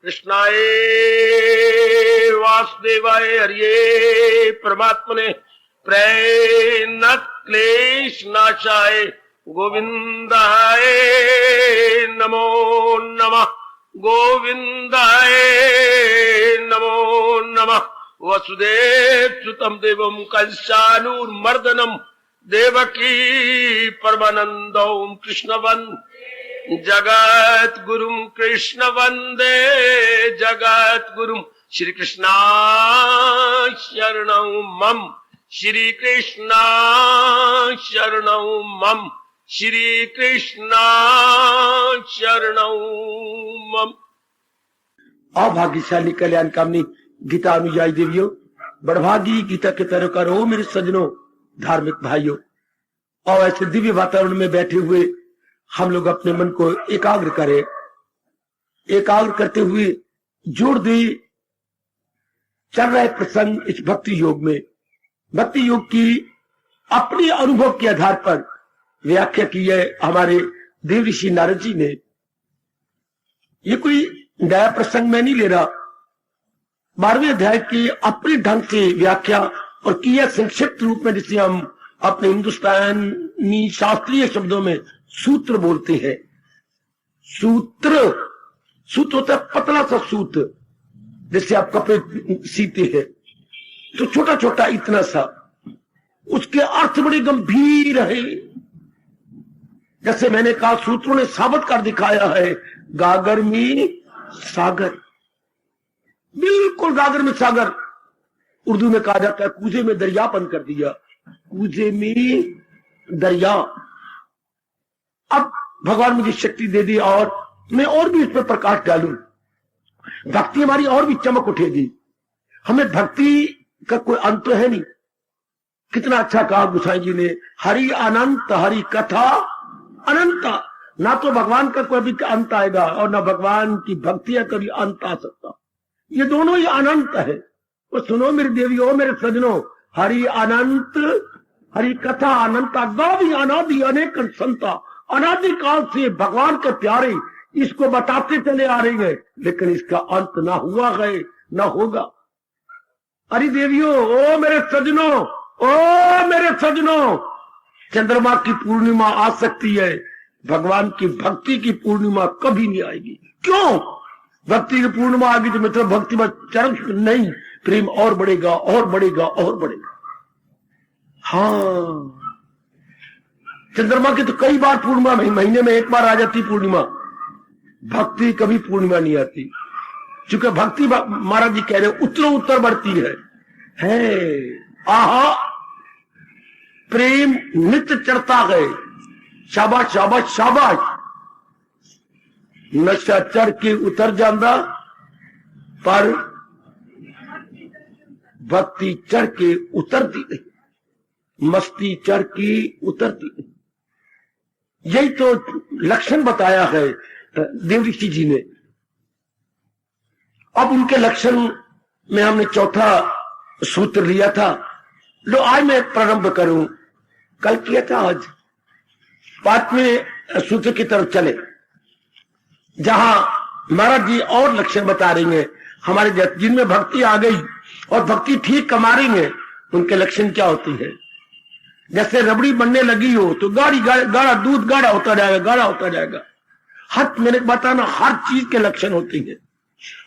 कृष्णाय वासुदेवाय हरिये परमात्मने प्रेरणात् क्लेश नाशाय गोविंदाय नमो नमः। गोविंदाय नमो नमः। वसुदेव सुतम देवम कंसानुर्मर्दनम देवकी परमानंदो कृष्णवन जगत गुरुम कृष्ण वंदे जगत गुरुम। श्री कृष्णा शरणं मम। श्री कृष्णा शरणं मम। श्री कृष्णा शरणं मम। अभाग्यशाली कल्याण कामनी गीता अनुयायी देवियों, बड़भागी गीता के तरह करो मेरे सजनों, धार्मिक भाइयों। और ऐसे दिव्य वातावरण में बैठे हुए हम लोग अपने मन को एकाग्र करें। एकाग्र करते हुए जोड़ दे चल रहे प्रसंग इस भक्ति योग में। भक्ति योग की अपने अनुभव के आधार पर व्याख्या की है हमारे देव ऋषि नारद जी ने। ये कोई नया प्रसंग मैं नहीं ले रहा। 12वें अध्याय की अपने ढंग से व्याख्या और किया संक्षिप्त रूप में, जिसे हम अपने हिंदुस्तानी शास्त्रीय शब्दों में सूत्र बोलते हैं। सूत्र होता है पतला सा सूत्र, जिससे आप कपड़े सीते हैं। तो छोटा छोटा इतना सा, उसके अर्थ बड़े गंभीर है। जैसे मैंने कहा, सूत्रों ने साबित कर दिखाया है गागर में सागर, बिल्कुल गागर में सागर। उर्दू में कहा जाता है कूजे में दरियापन कर दिया, कूजे में दरिया। अब भगवान मुझे शक्ति दे दी और मैं और भी इस पर प्रकाश डालूं, भक्ति हमारी और भी चमक उठेगी। हमें भक्ति का कोई अंत तो है नहीं। कितना अच्छा कहा गोसाई जी ने, हरि अनंत हरि कथा अनंत। ना तो भगवान का कोई भी अंत आएगा और ना भगवान की भक्ति का कभी अंत आ सकता। ये दोनों ही अनंत है। तो सुनो मेरे देवियों, मेरे सजनों, हरि अनंत हरि कथा अनंता, गौरी अनादि अनेक संता। अनादि काल से भगवान के प्यारे इसको बताते चले आ रहे हैं, लेकिन इसका अंत ना हुआ है ना होगा। अरे देवियों, ओ मेरे सजनों, ओ मेरे सजनों, चंद्रमा की पूर्णिमा आ सकती है, भगवान की भक्ति की पूर्णिमा कभी नहीं आएगी। क्यों? भक्ति की पूर्णिमा आएगी तो मित्र भक्ति में चरम नहीं, प्रेम और बढ़ेगा और बढ़ेगा और बढ़ेगा। हाँ, चंद्रमा की तो कई बार पूर्णिमा, महीने में एक बार आ जाती पूर्णिमा। भक्ति कभी पूर्णिमा नहीं आती, क्योंकि भक्ति महाराज जी कह रहे उत्तरों उत्तर बढ़ती है। आहा, प्रेम नित्य चढ़ता है। शाबाश शाबाश शाबाश। नशा चढ़ के उतर जाता, पर भक्ति चढ़ के उतरती नहीं, मस्ती चढ़ के उतरती नहीं। यही तो लक्षण बताया है देव ऋषि जी ने। अब उनके लक्षण में हमने चौथा सूत्र लिया था। लो आज मैं प्रारंभ करूं, कल किया था, आज 5वें सूत्र की तरफ चले, जहां महाराज जी और लक्षण बता रही हैं हमारे जिनमें भक्ति आ गई और भक्ति ठीक कमा रही है, उनके लक्षण क्या होते हैं। जैसे रबड़ी बनने लगी हो तो गाढ़ा दूध गाढ़ा होता जाएगा, गाढ़ा होता जाएगा। मैंने बताना, हर चीज के लक्षण होते हैं।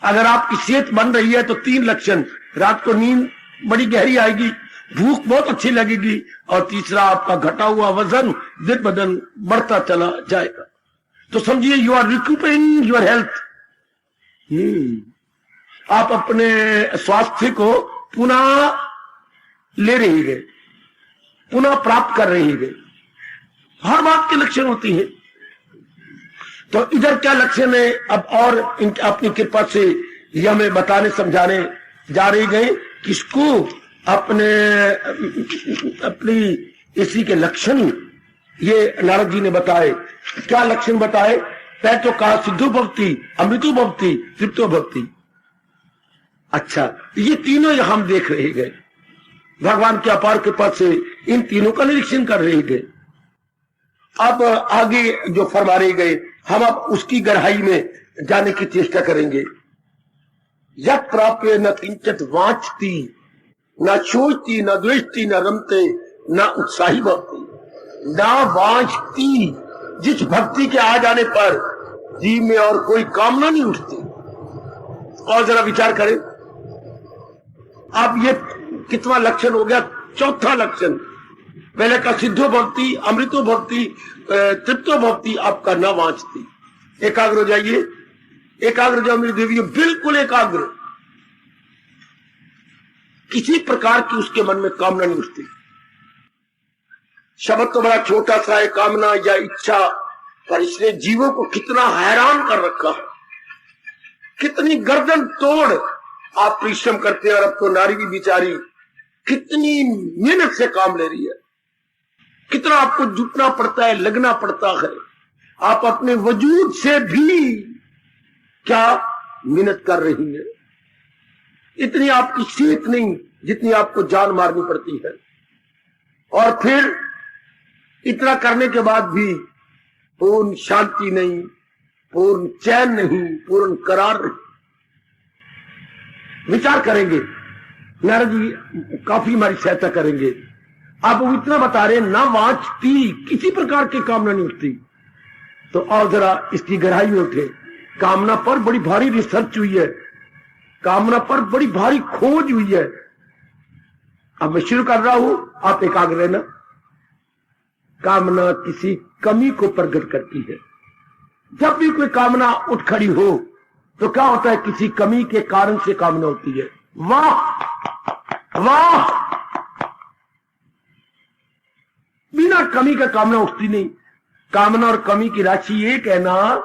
अगर आपकी सेहत बन रही है तो 3 लक्षण, रात को नींद बड़ी गहरी आएगी, भूख बहुत अच्छी लगेगी, और तीसरा आपका घटा हुआ वजन दिन ब दिन बढ़ता चला जाएगा। तो समझिए यू आर रिकूपरिंग योर हेल्थ। आप अपने स्वास्थ्य को पुनः ले रही गए, पुनः प्राप्त कर रही गए। हर बात के लक्षण होती है। तो इधर क्या लक्षण है, अब और अपनी कृपा से यह हमें बताने समझाने जा रही गए किसको अपनी इसी के लक्षण ये नारद जी ने बताए। क्या लक्षण बताए? पहले तो कहा सिद्धो भक्ति, अमृतो भक्ति, तृप्तो भक्ति। अच्छा, ये तीनों हम देख रहे गए, भगवान के अपार कृपा से इन तीनों का निरीक्षण कर रहे गए। अब आगे जो फरमा रहे गए, हम अब उसकी गहराई में जाने की चेष्टा करेंगे। यत् प्राप्य न किंचित वांछती, न सोचती, न द्वेषती, न रमते, न उत्साही भक्ति, न वांछती। जिस भक्ति के आ जाने पर जीव में और कोई कामना नहीं उठती। और जरा विचार करें, अब ये कितना लक्षण हो गया? चौथा लक्षण। पहले का सिद्धो भक्ति, अमृतो भक्ति, तृप्तो भक्ति, आपका न वांछती। एकाग्र हो जाइए, एकाग्र हो जाओ मेरी देवियों, बिल्कुल एकाग्र। किसी प्रकार की उसके मन में कामना नहीं उठती। शब्द तो बड़ा छोटा सा है, कामना या इच्छा, पर इसने जीवों को कितना हैरान कर रखा है। कितनी गर्दन तोड़ आप परिश्रम करते हैं, और अब तो नारी भी बेचारी कितनी मेहनत से काम ले रही है। कितना आपको जुटना पड़ता है, लगना पड़ता है। आप अपने वजूद से भी क्या मेहनत कर रही है। इतनी आपकी सेहत नहीं जितनी आपको जान मारनी पड़ती है। और फिर इतना करने के बाद भी पूर्ण शांति नहीं, पूर्ण चैन नहीं, पूर्ण करार नहीं। विचार करेंगे, नारद जी काफी हमारी सहायता करेंगे। आप वो इतना बता रहे, ना वांछती, किसी प्रकार की कामना नहीं उठती। तो और जरा इसकी गहराई में उठे। कामना पर बड़ी भारी रिसर्च हुई है, कामना पर बड़ी भारी खोज हुई है। अब मैं शुरू कर रहा हूं, आप एकाग्र रहना। कामना किसी कमी को प्रकट करती है। जब भी कोई कामना उठ खड़ी हो तो क्या होता है? किसी कमी के कारण से कामना होती है। वाह वाह, बिना कमी का कामना उठती नहीं। कामना और कमी की राशि एक है ना।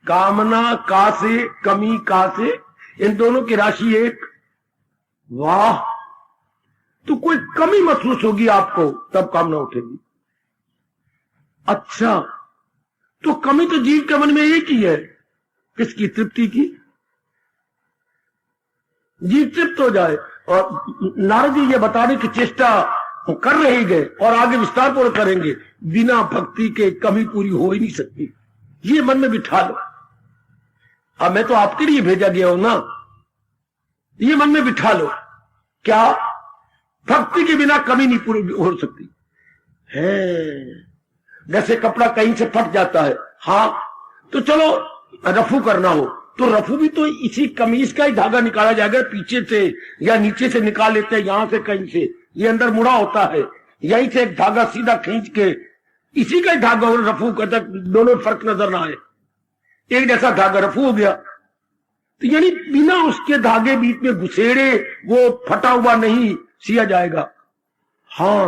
कामना का से, कमी का से, इन दोनों की राशि एक। वाह, तो कोई कमी महसूस होगी आपको तब कामना उठेगी। अच्छा, तो कमी तो जीव के मन में एक ही है। किसकी? तृप्ति की। जीव तृप्त हो जाए। और नारद जी ये बताने की चेष्टा कर रहे गए और आगे विस्तार पूर्वक करेंगे। बिना भक्ति के कमी पूरी हो ही नहीं सकती। ये मन में बिठा लो। अब मैं तो आपके लिए भेजा गया हूं ना, ये मन में बिठा लो। क्या? भक्ति के बिना कमी नहीं पूरी हो सकती है। जैसे कपड़ा कहीं से फट जाता है, हाँ, तो चलो रफू करना हो तो रफू भी तो इसी कमीज का ही धागा निकाला जाएगा, पीछे से या नीचे से निकाल लेते हैं, यहां से कहीं से, ये अंदर मुड़ा होता है, यहीं से एक धागा सीधा खींच के इसी का ही धागा हो रफू कहता, दोनों फर्क नजर ना आए, एक जैसा धागा रफू हो गया। तो यानी बिना उसके धागे बीच में घुसेड़े वो फटा हुआ नहीं सिया जाएगा। हाँ,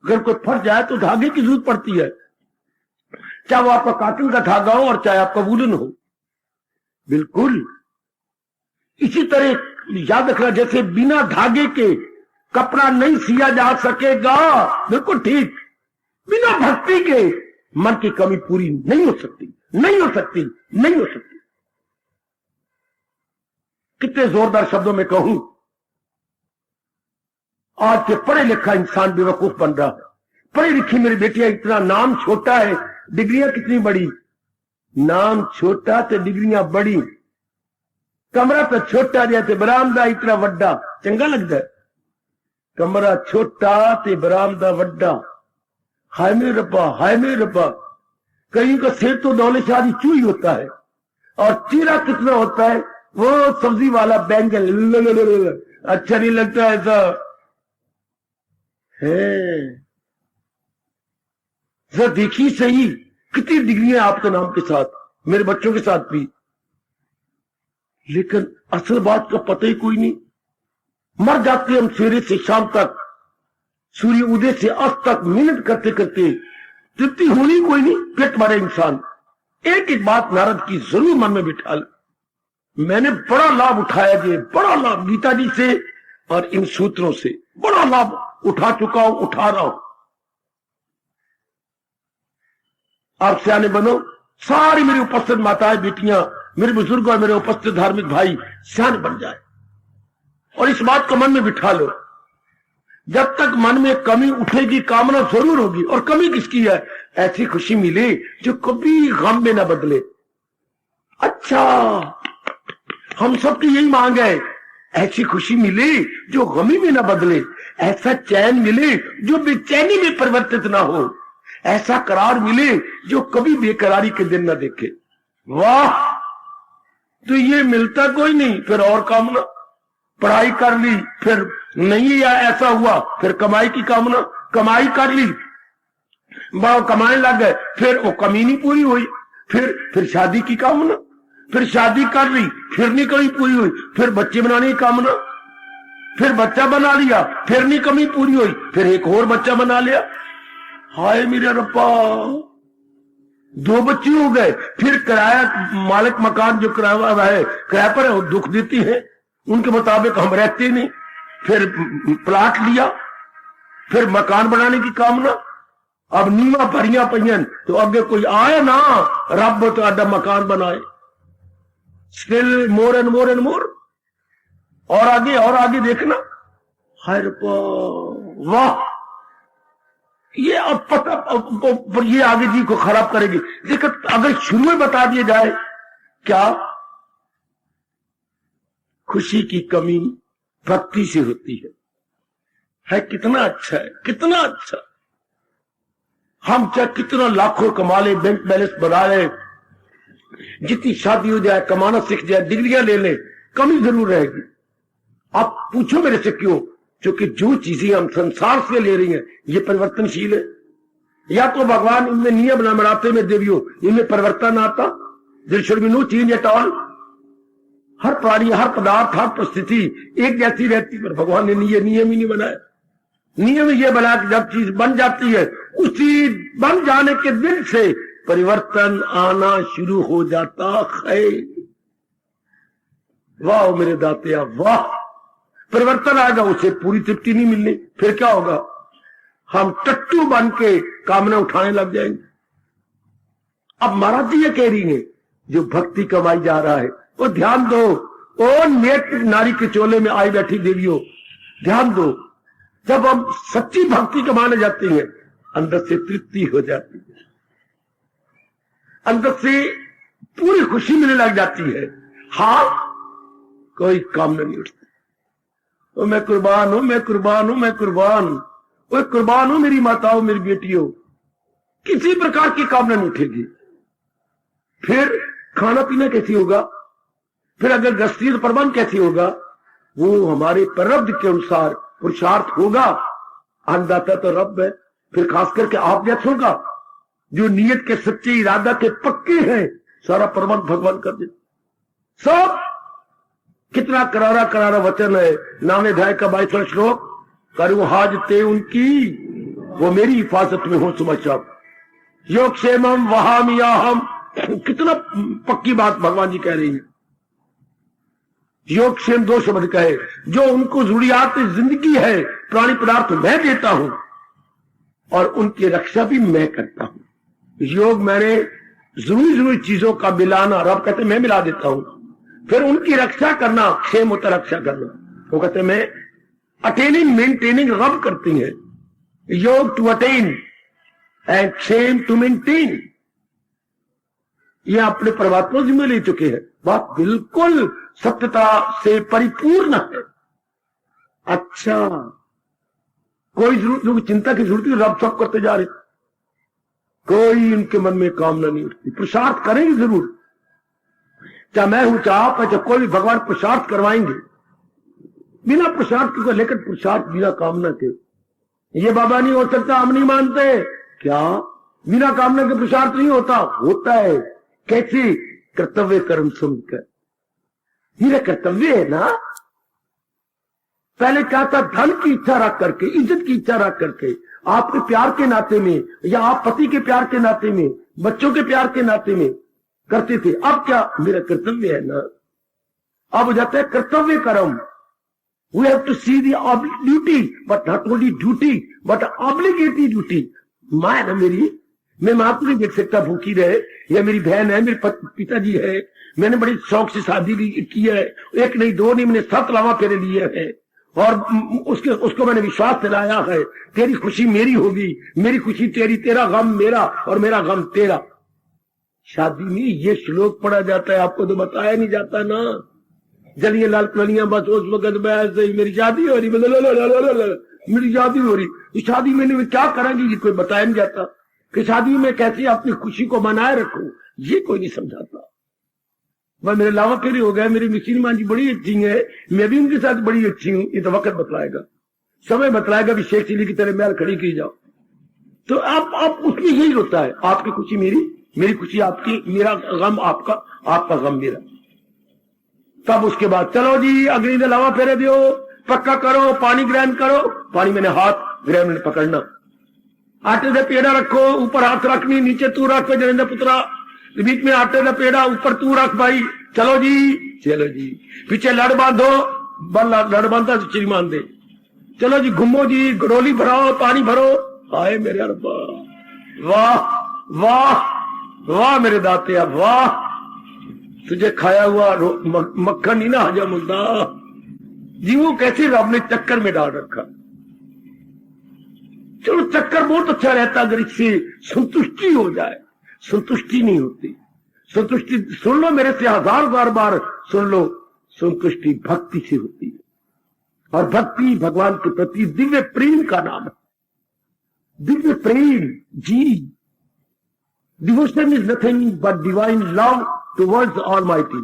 अगर कोई फट जाए तो धागे की जरूरत पड़ती है, चाहे वो आपका कॉटन का धागा हो और चाहे आपका वूलन हो। बिल्कुल इसी तरह याद रखना, जैसे बिना धागे के कपड़ा नहीं सिया जा सकेगा, बिल्कुल ठीक, बिना भक्ति के मन की कमी पूरी नहीं हो सकती, नहीं हो सकती, नहीं हो सकती। कितने जोरदार शब्दों में कहूं, आज के पढ़े लिखा इंसान बेवकूफ बन रहा है। पढ़ी लिखी मेरी बेटियां, इतना नाम छोटा है, डिग्रियां कितनी बड़ी। नाम छोटा तो डिग्रियां बड़ी। कमरा तो छोटा जैसे बरामदा इतना वड्डा, चंगा लगता है। कमरा छोटा ते बरामदा वड्डा। हाय मेरे रब्बा, हाय मेरे रब्बा। कहीं का सिर तो दौले शादी चूही होता है और चीरा कितना होता है, वो सब्जी वाला बैंगन, अच्छा नहीं लगता ऐसा है। जरा देखिए सही, कितनी डिग्रियां आपके नाम के साथ, मेरे बच्चों के साथ भी, लेकिन असल बात का पता ही कोई नहीं। मर जाते हम सवेरे से शाम तक, सूर्य उदय से अस्त तक मेहनत करते करते, तृप्ति होनी कोई नहीं, पेट मारे इंसान। एक एक बात नारद की जरूर मन में बिठा ले। मैंने बड़ा लाभ उठाया जी, बड़ा लाभ गीता जी से और इन सूत्रों से बड़ा लाभ उठा चुका हूं, उठा रहा हूं। आप सियाने बनो, सारी मेरी उपस्थित माताएं, बेटियां, मेरे बुजुर्ग और मेरे उपस्थित धार्मिक भाई सियाने बन जाए और इस बात को मन में बिठा लो। जब तक मन में कमी उठेगी, कामना जरूर होगी। और कमी किसकी है? ऐसी खुशी मिले जो कभी गम में न बदले। अच्छा, हम सबकी यही मांग है, ऐसी खुशी मिले जो गमी में न बदले, ऐसा चैन मिले जो बेचैनी में परिवर्तित ना हो, ऐसा करार मिले जो कभी बेकरारी के दिन न देखे। वाह, तो ये मिलता कोई नहीं, फिर और कामना, पढ़ाई कर ली फिर नहीं या ऐसा हुआ, फिर कमाई की कामना, कमाई कर ली बड़ा कमाने लग गए, फिर वो कमी नहीं पूरी हुई, फिर शादी की कामना, फिर शादी कर ली फिर नहीं कमी पूरी हुई, फिर बच्चे बनाने की कामना, फिर बच्चा बना लिया फिर नहीं कमी पूरी हुई, फिर एक और बच्चा बना लिया। हाय मेरे रब्बा, 2 बच्चे हो गए, फिर किराया मालिक मकान जो किराया है किराए पर है वो दुख देती है, उनके मुताबिक हम रहते नहीं, फिर प्लाट लिया, फिर मकान बनाने की कामना, अब नीवा भरिया पहियन तो अगे कोई आए ना रब तो आडा मकान बनाए, still more and more and more, और आगे देखना। हाय रब्बा, वाह, ये अब पता पर ये आगे जी को खराब करेगी। लेकिन अगर शुरू में बता दिया जाए क्या खुशी की कमी भक्ति से होती है कितना अच्छा है, कितना अच्छा। हम चाहे कितना लाखों कमा ले, बैंक बैलेंस बना ले, जितनी शादी हो जाए, कमाना सीख जाए, डिग्रियां ले ले, कमी जरूर रहेगी। आप पूछो मेरे से क्यों? क्योंकि जो चीजें हम संसार से ले रही हैं ये परिवर्तनशील है। या तो भगवान इनमें नियम न बनाते में देवियों, इनमें परिवर्तन आता, there should be no change at all. हर प्राणी, हर पदार्थ, हर परिस्थिति एक जैसी रहती, पर भगवान ने नियम ही नहीं बनाया। नियम ये बना कि जब चीज बन जाती है उसी बन जाने के दिन से परिवर्तन आना शुरू हो जाता है। वाह मेरे दातिया, वाह, परिवर्तन आएगा, उसे पूरी तृप्ति नहीं मिलनी, फिर क्या होगा? हम टट्टू बन के कामना उठाने लग जाएंगे। अब महाराज जी ये कह रही है जो भक्ति कमाई जा रहा है वो ध्यान दो, ओ नेक नारी के चोले में आई बैठी देवियों, ध्यान दो। जब हम सच्ची भक्ति कमाने जाते हैं अंदर से तृप्ति हो जाती है, अंदर से पूरी खुशी मिलने लग जाती है। हाँ, कोई कामना नहीं उठती, तो मैं कुर्बान हूं, मैं कुर्बान हूं, मैं कुर्बान, वो कुर्बान हूं मेरी माताओं, मेरी बेटियों, किसी प्रकार की कामना नहीं उठेगी। फिर खाना पीना कैसे होगा? फिर अगर गृहस्थी तो प्रबंध कैसे होगा? वो हमारे प्रारब्ध के अनुसार पुरुषार्थ होगा। अन्नदाता तो रब है। फिर खास करके आप जैसों का जो नियत के सच्चे इरादा के पक्के हैं, सारा प्रबंध भगवान कर दे। सब कितना करारा करारा वचन है, 9वें अध्याय का 22वां श्लोक, करूं हाजते उनकी, वो मेरी हिफाजत में हो सुबह योग क्षेमम वहामियाहम। कितना पक्की बात भगवान जी कह रही है। योग क्षेम 2 शब्द कहे, जो उनको जरूरियात जिंदगी है प्राणी पदार्थ मैं देता हूं और उनकी रक्षा भी मैं करता हूं। योग मैंने जरूरी चीजों का मिलाना, रब कहते मैं मिला देता हूं। फिर उनकी रक्षा करना, क्षेम होता रक्षा करना, वो कहते मैं अटेनिंग मेंटेनिंग रब करती है। योग टू अटेन एंड क्षेम टू मेंटेन, ये अपने परमात्मा जिम्मे ले चुके हैं। बात बिल्कुल सत्यता से परिपूर्ण है। अच्छा, कोई जरूरत चिंता की जरूरत नहीं, रब सब करते जा रहे, कोई उनके मन में कामना नहीं उठती। पुरुषार्थ करेंगे जरूर, चाहे मैं हूं चाहे आप है, चाहे कोई भी, भगवान पुरुषार्थ करवाएंगे बिना पुरुषार्थ के, लेकिन पुरुषार्थ बिना कामना के ये बाबा नहीं हो सकता, हम नहीं मानते। क्या बिना कामना के पुरुषार्थ नहीं होता? होता है। कैसे? कर्तव्य कर्म सुनकर, मेरा कर्तव्य है ना। पहले क्या था? धन की इच्छा रख करके, इज्जत की इच्छा रख करके, आपके प्यार के नाते में, या आप पति के प्यार के नाते में, बच्चों के प्यार के नाते में करते थे। अब क्या? मेरा कर्तव्य है ना। अब हो जाता है कर्तव्य कर्म। We have to see the duty, but not only duty but obligatory duty. माँ है ना मेरी, मैं माँ को नहीं देख सकता भूखी रहे, या मेरी बहन है, मेरे पिताजी है, मैंने बड़े शौक से शादी की है, एक नहीं दो नहीं, मैंने 7 लावा फेरे लिए हैं, और उसको मैंने विश्वास दिलाया है तेरी खुशी मेरी होगी, मेरी खुशी तेरी, तेरा गम मेरा और मेरा गम तेरा। शादी में ये श्लोक पढ़ा जाता है, आपको तो बताया नहीं जाता ना। जलिए लाल कलियां, बस उस वक्त मैं ऐसे ही मेरी शादी हो रही, मेरी शादी हो रही। इस शादी में क्या करेंगी ये कोई बताया नहीं जाता कि शादी में कैसे अपनी खुशी को मनाए रखूं, ये कोई नहीं समझाता। वह मेरे लावा फेरी हो गया, मेरी मिसिर मां जी बड़ी अच्छी है, मैं भी उनके साथ बड़ी अच्छी हूं, ये तो वक्त बतलाएगा, समय बतलाएगा भी शेख चिली की तरह महल खड़ी की जाओ। तो आप उसमें यही होता है, आपकी खुशी मेरी, मेरी खुशी आपकी, मेरा गम आपका, आपका गम मेरा। तब उसके बाद चलो जी अग्नि ने लावा फेरे दियो, पक्का करो, पानी ग्रहण करो, पानी मैंने हाथ ग्रहण में पकड़ना, आटे से पेड़ा रखो, ऊपर हाथ रखनी, नीचे तू रख जनेंद्र पुत्रा, बीच में आटे का पेड़ा, ऊपर तू रख भाई, चलो जी, चलो जी, पीछे लड़ बांधो, लड़ बांधा तो श्रीमान दे, चलो जी घूमो जी, गडोली भराओ, पानी भरो। हाय मेरे अरबा, वाह वाह वाह मेरे दाते, वाह, तुझे खाया हुआ मक्खन ही ना हजम होता जी, वो कैसे रब ने चक्कर में डाल रखा। चलो चक्कर बहुत अच्छा रहता अगर इससे संतुष्टि हो जाए, संतुष्टि नहीं होती। संतुष्टि सुन लो मेरे से हजार बार सुन लो, संतुष्टि भक्ति से होती है, और भक्ति भगवान के प्रति दिव्य प्रेम का नाम है, दिव्य प्रेम जी। Devotion is nothing but divine love towards almighty,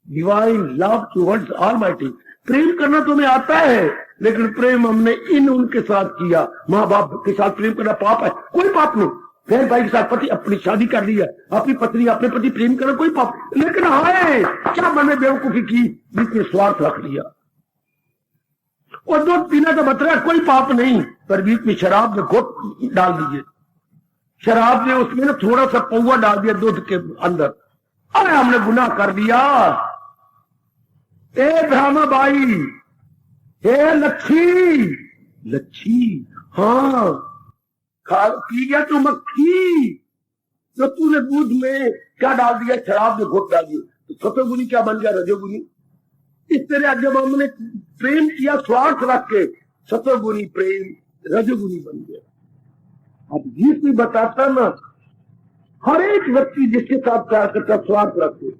divine love towards almighty. प्रेम करना तुम्हें आता है, लेकिन प्रेम हमने इन उनके साथ किया, माँ बाप के साथ प्रेम करना पाप है? कोई पाप नहीं। बहन भाई के साथ पति अपनी शादी कर ली है, अपनी पत्नी अपने पति प्रेम करना कोई पाप, लेकिन हाय क्या मन में बेवकूफी की, बीच में स्वार्थ रख लिया। और दूध पीना तो बतरा कोई पाप नहीं, पर बीच में शराब में घोट डाल दीजिए, शराब ने उसमें ना थोड़ा सा पौवा डाल दिया दूध के अंदर, अरे हमने गुनाह कर दिया। ए ब्राह्मण बाई, हे लच्छी, लच्छी, हाँ पी गया तो मक्खी, तो तूने दूध में क्या डाल दिया, शराब में घोट डाल दिया, तो सतोगुनी क्या बन गया, रजोगुनी। इस तरह जब हमने प्रेम किया स्वार्थ रख के, सतोगुनी प्रेम रजोगुनी बन गया। अब ये कोई बताता ना, हर एक व्यक्ति जिसके साथ प्यार करता स्वार्थ रखते,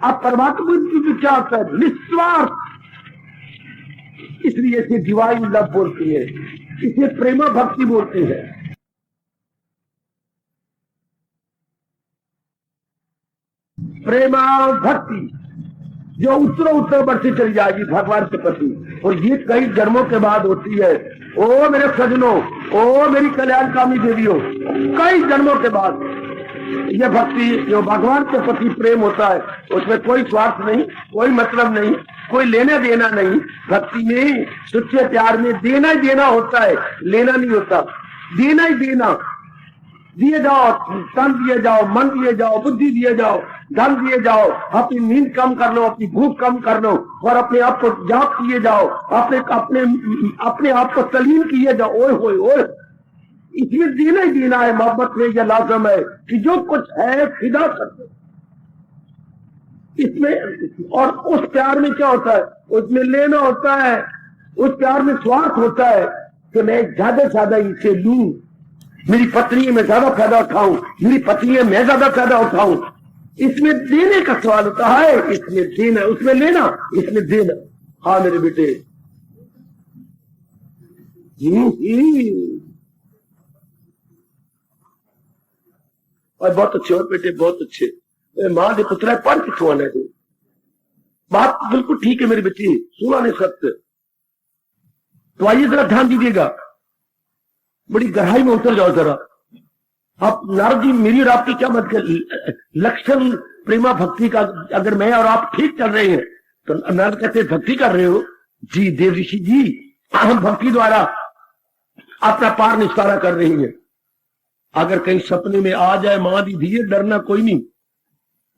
आप परमात्मा की क्या होता है, निस्वार्थ, इसलिए इसे डिवाइन लव बोलती है, इसे प्रेमा भक्ति बोलते हैं। प्रेमा भक्ति जो उत्तर बढ़ती चली जाएगी भगवान के प्रति, और ये कई जन्मों के बाद होती है। ओ मेरे सजनों, ओ मेरी कल्याणकामी देवियों, कई जन्मों के बाद यह भक्ति जो भगवान के प्रति प्रेम होता है, उसमें कोई स्वार्थ नहीं, कोई मतलब नहीं, कोई लेना देना नहीं। भक्ति में, सच्चे प्यार में देना ही देना होता है, लेना नहीं होता। देना ही देना, दिए जाओ, तन दिए जाओ, मन दिए जाओ, बुद्धि दिए जाओ, धन दिए जाओ, अपनी नींद कम कर लो, अपनी भूख कम कर लो, और अपने आप को जाप किए जाओ, अपने आप को तलीम किए जाओ। ओए होए ओए, इसमें देना ही देना है। मोहब्बत में यह लाजम है कि जो कुछ है फिदा कर दो इसमें। और उस प्यार में क्या होता है, उसमें लेना होता है, उस प्यार में स्वार्थ होता है कि मैं ज्यादा से ज्यादा इसे लूं, मेरी पत्नी में ज्यादा फायदा उठाऊं, मेरी पत्नी मैं ज्यादा फायदा उठाऊं। इसमें देने का सवाल होता है, इसमें देना, उसमें लेना, इसमें देना। हाँ मेरे बेटे, और बहुत अच्छे, और बेटे बहुत अच्छे, मां के पुत्र पढ़ के छुआने दो। बात बिल्कुल ठीक है मेरी बेटी, सुना नहीं सकते तो आइए जरा ध्यान दीजिएगा, बड़ी गहराई में उतर जाओ जरा। आप नारद जी मेरी और आपकी क्या मत कर लक्षण प्रेमा भक्ति का, अगर मैं और आप ठीक चल रहे हैं तो नारद कहते भक्ति कर रहे हो जी देव ऋषि जी, हम भक्ति द्वारा अपना पार निस्तारा कर रही है। अगर कहीं सपने में आ जाए मां दी धीरे, डरना कोई नहीं,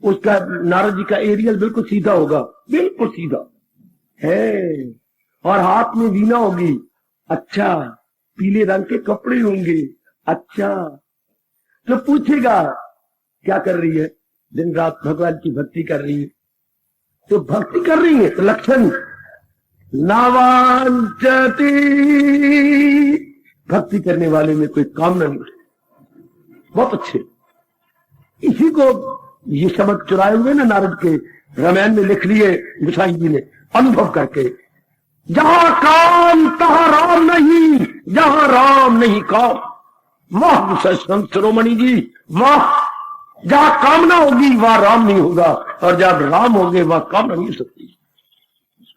उसका नारद जी का एरियल बिल्कुल सीधा होगा, बिल्कुल सीधा है, और हाथ में वीणा होगी, अच्छा पीले रंग के कपड़े होंगे, अच्छा तो पूछेगा क्या कर रही है, दिन रात भगवान की भक्ति कर रही है। तो भक्ति कर रही है तो लक्षण नावांचती, भक्ति करने वाले में कोई कामना नहीं। बहुत अच्छे, इसी को ये शब्द चुराए हुए ना नारद के, रामायण में लिख लिए गोसाई जी ने अनुभव करके। जहां काम तहां राम नहीं, जहां राम नहीं काम। वाह संत शिरोमणि जी वाह। जहां कामना होगी वहां राम नहीं होगा, और जब राम होंगे वहां कामना नहीं हो सकती।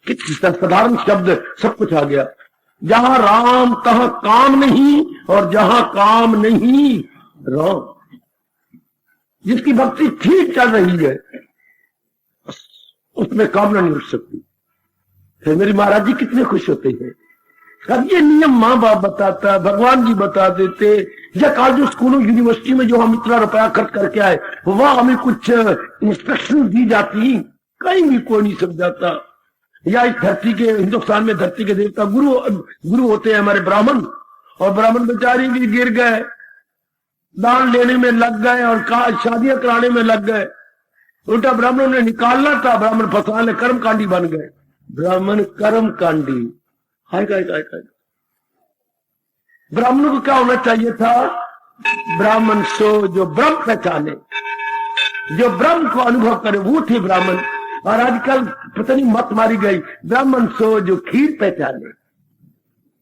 कितनी साधारण शब्द, सब कुछ आ गया। जहां राम तहां काम नहीं, और जहां काम नहीं राम। जिसकी भक्ति ठीक चल रही है उसमें कामना नहीं उठ सकती। फिर मेरे महाराज जी कितने खुश होते हैं। अब ये नियम माँ बाप बताता, भगवान जी बता देते, या कल जो स्कूलों यूनिवर्सिटी में जो हम इतना रुपया खर्च करके आए वहां हमें कुछ इंस्ट्रक्शन दी जाती, कहीं भी कोई नहीं समझाता। या इस धरती के, हिंदुस्तान में धरती के देवता गुरु होते हैं हमारे ब्राह्मण, और ब्राह्मण बेचारे भी गिर गए, दान लेने में लग गए और शादियां कराने में लग गए। उल्टा ब्राह्मणों ने निकालना था, ब्राह्मण फसाने कर्मकांडी बन गए। ब्राह्मण कर्मकांडी, हाय हाय हाय हाय। ब्राह्मणों को क्या होना चाहिए था? ब्राह्मण सो जो ब्रह्म पहचाने, जो ब्रह्म को अनुभव करे, वो थे ब्राह्मण। और आजकल पता नहीं मत मारी गई, ब्राह्मण सो जो खीर पहचाने,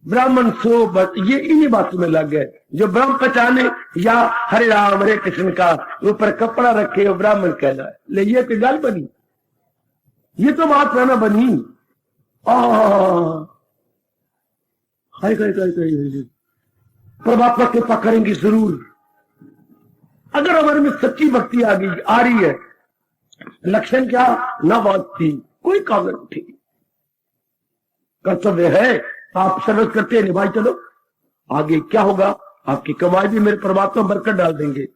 ब्राह्मण सो बस ये इन्हीं बातों में लग गए। जो ब्रह्म पहचाने या हरे राम हरे कृष्ण का ऊपर कपड़ा रखे वो ब्राह्मण कहलाए। ले ये तो गल बनी, ये तो बात ना बनी। हाय हाय हाय हाय। परमात्मा कृपा करेंगे जरूर। अगर हमारे में सच्ची भक्ति आ गई, आ रही है, लक्षण क्या ना बात थी, कोई काम नहीं उठी। कर्तव्य है, आप सर्विस करते हैं, निभाई चलो। आगे क्या होगा? आपकी कमाई भी मेरे परमात्मा बरकत डाल देंगे।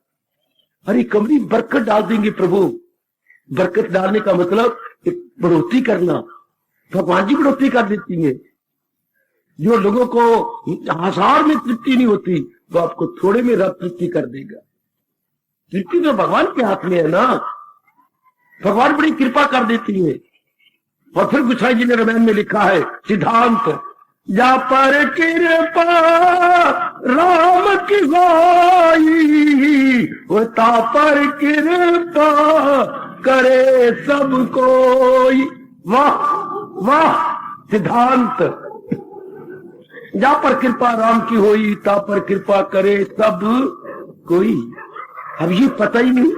अरे कमरी बरकत डाल देंगे प्रभु। बरकत डालने का मतलब बढ़ोतरी करना। भगवान जी बढ़ोतरी कर देती है। जो लोगों को हजार में तृप्ति नहीं होती वो आपको थोड़े में रब तृप्ति कर देगा। तृप्ति तो भगवान के हाथ में है ना, भगवान बड़ी कृपा कर देती है। और फिर गोसाई जी ने रामायण में लिखा है सिद्धांत, जा पर कृपा राम की होई, वो ता पर कृपा करे सब कोई। वाह वाह सिद्धांत। जा पर कृपा राम की होई, ता पर कृपा करे सब कोई। अब ये पता ही नहीं,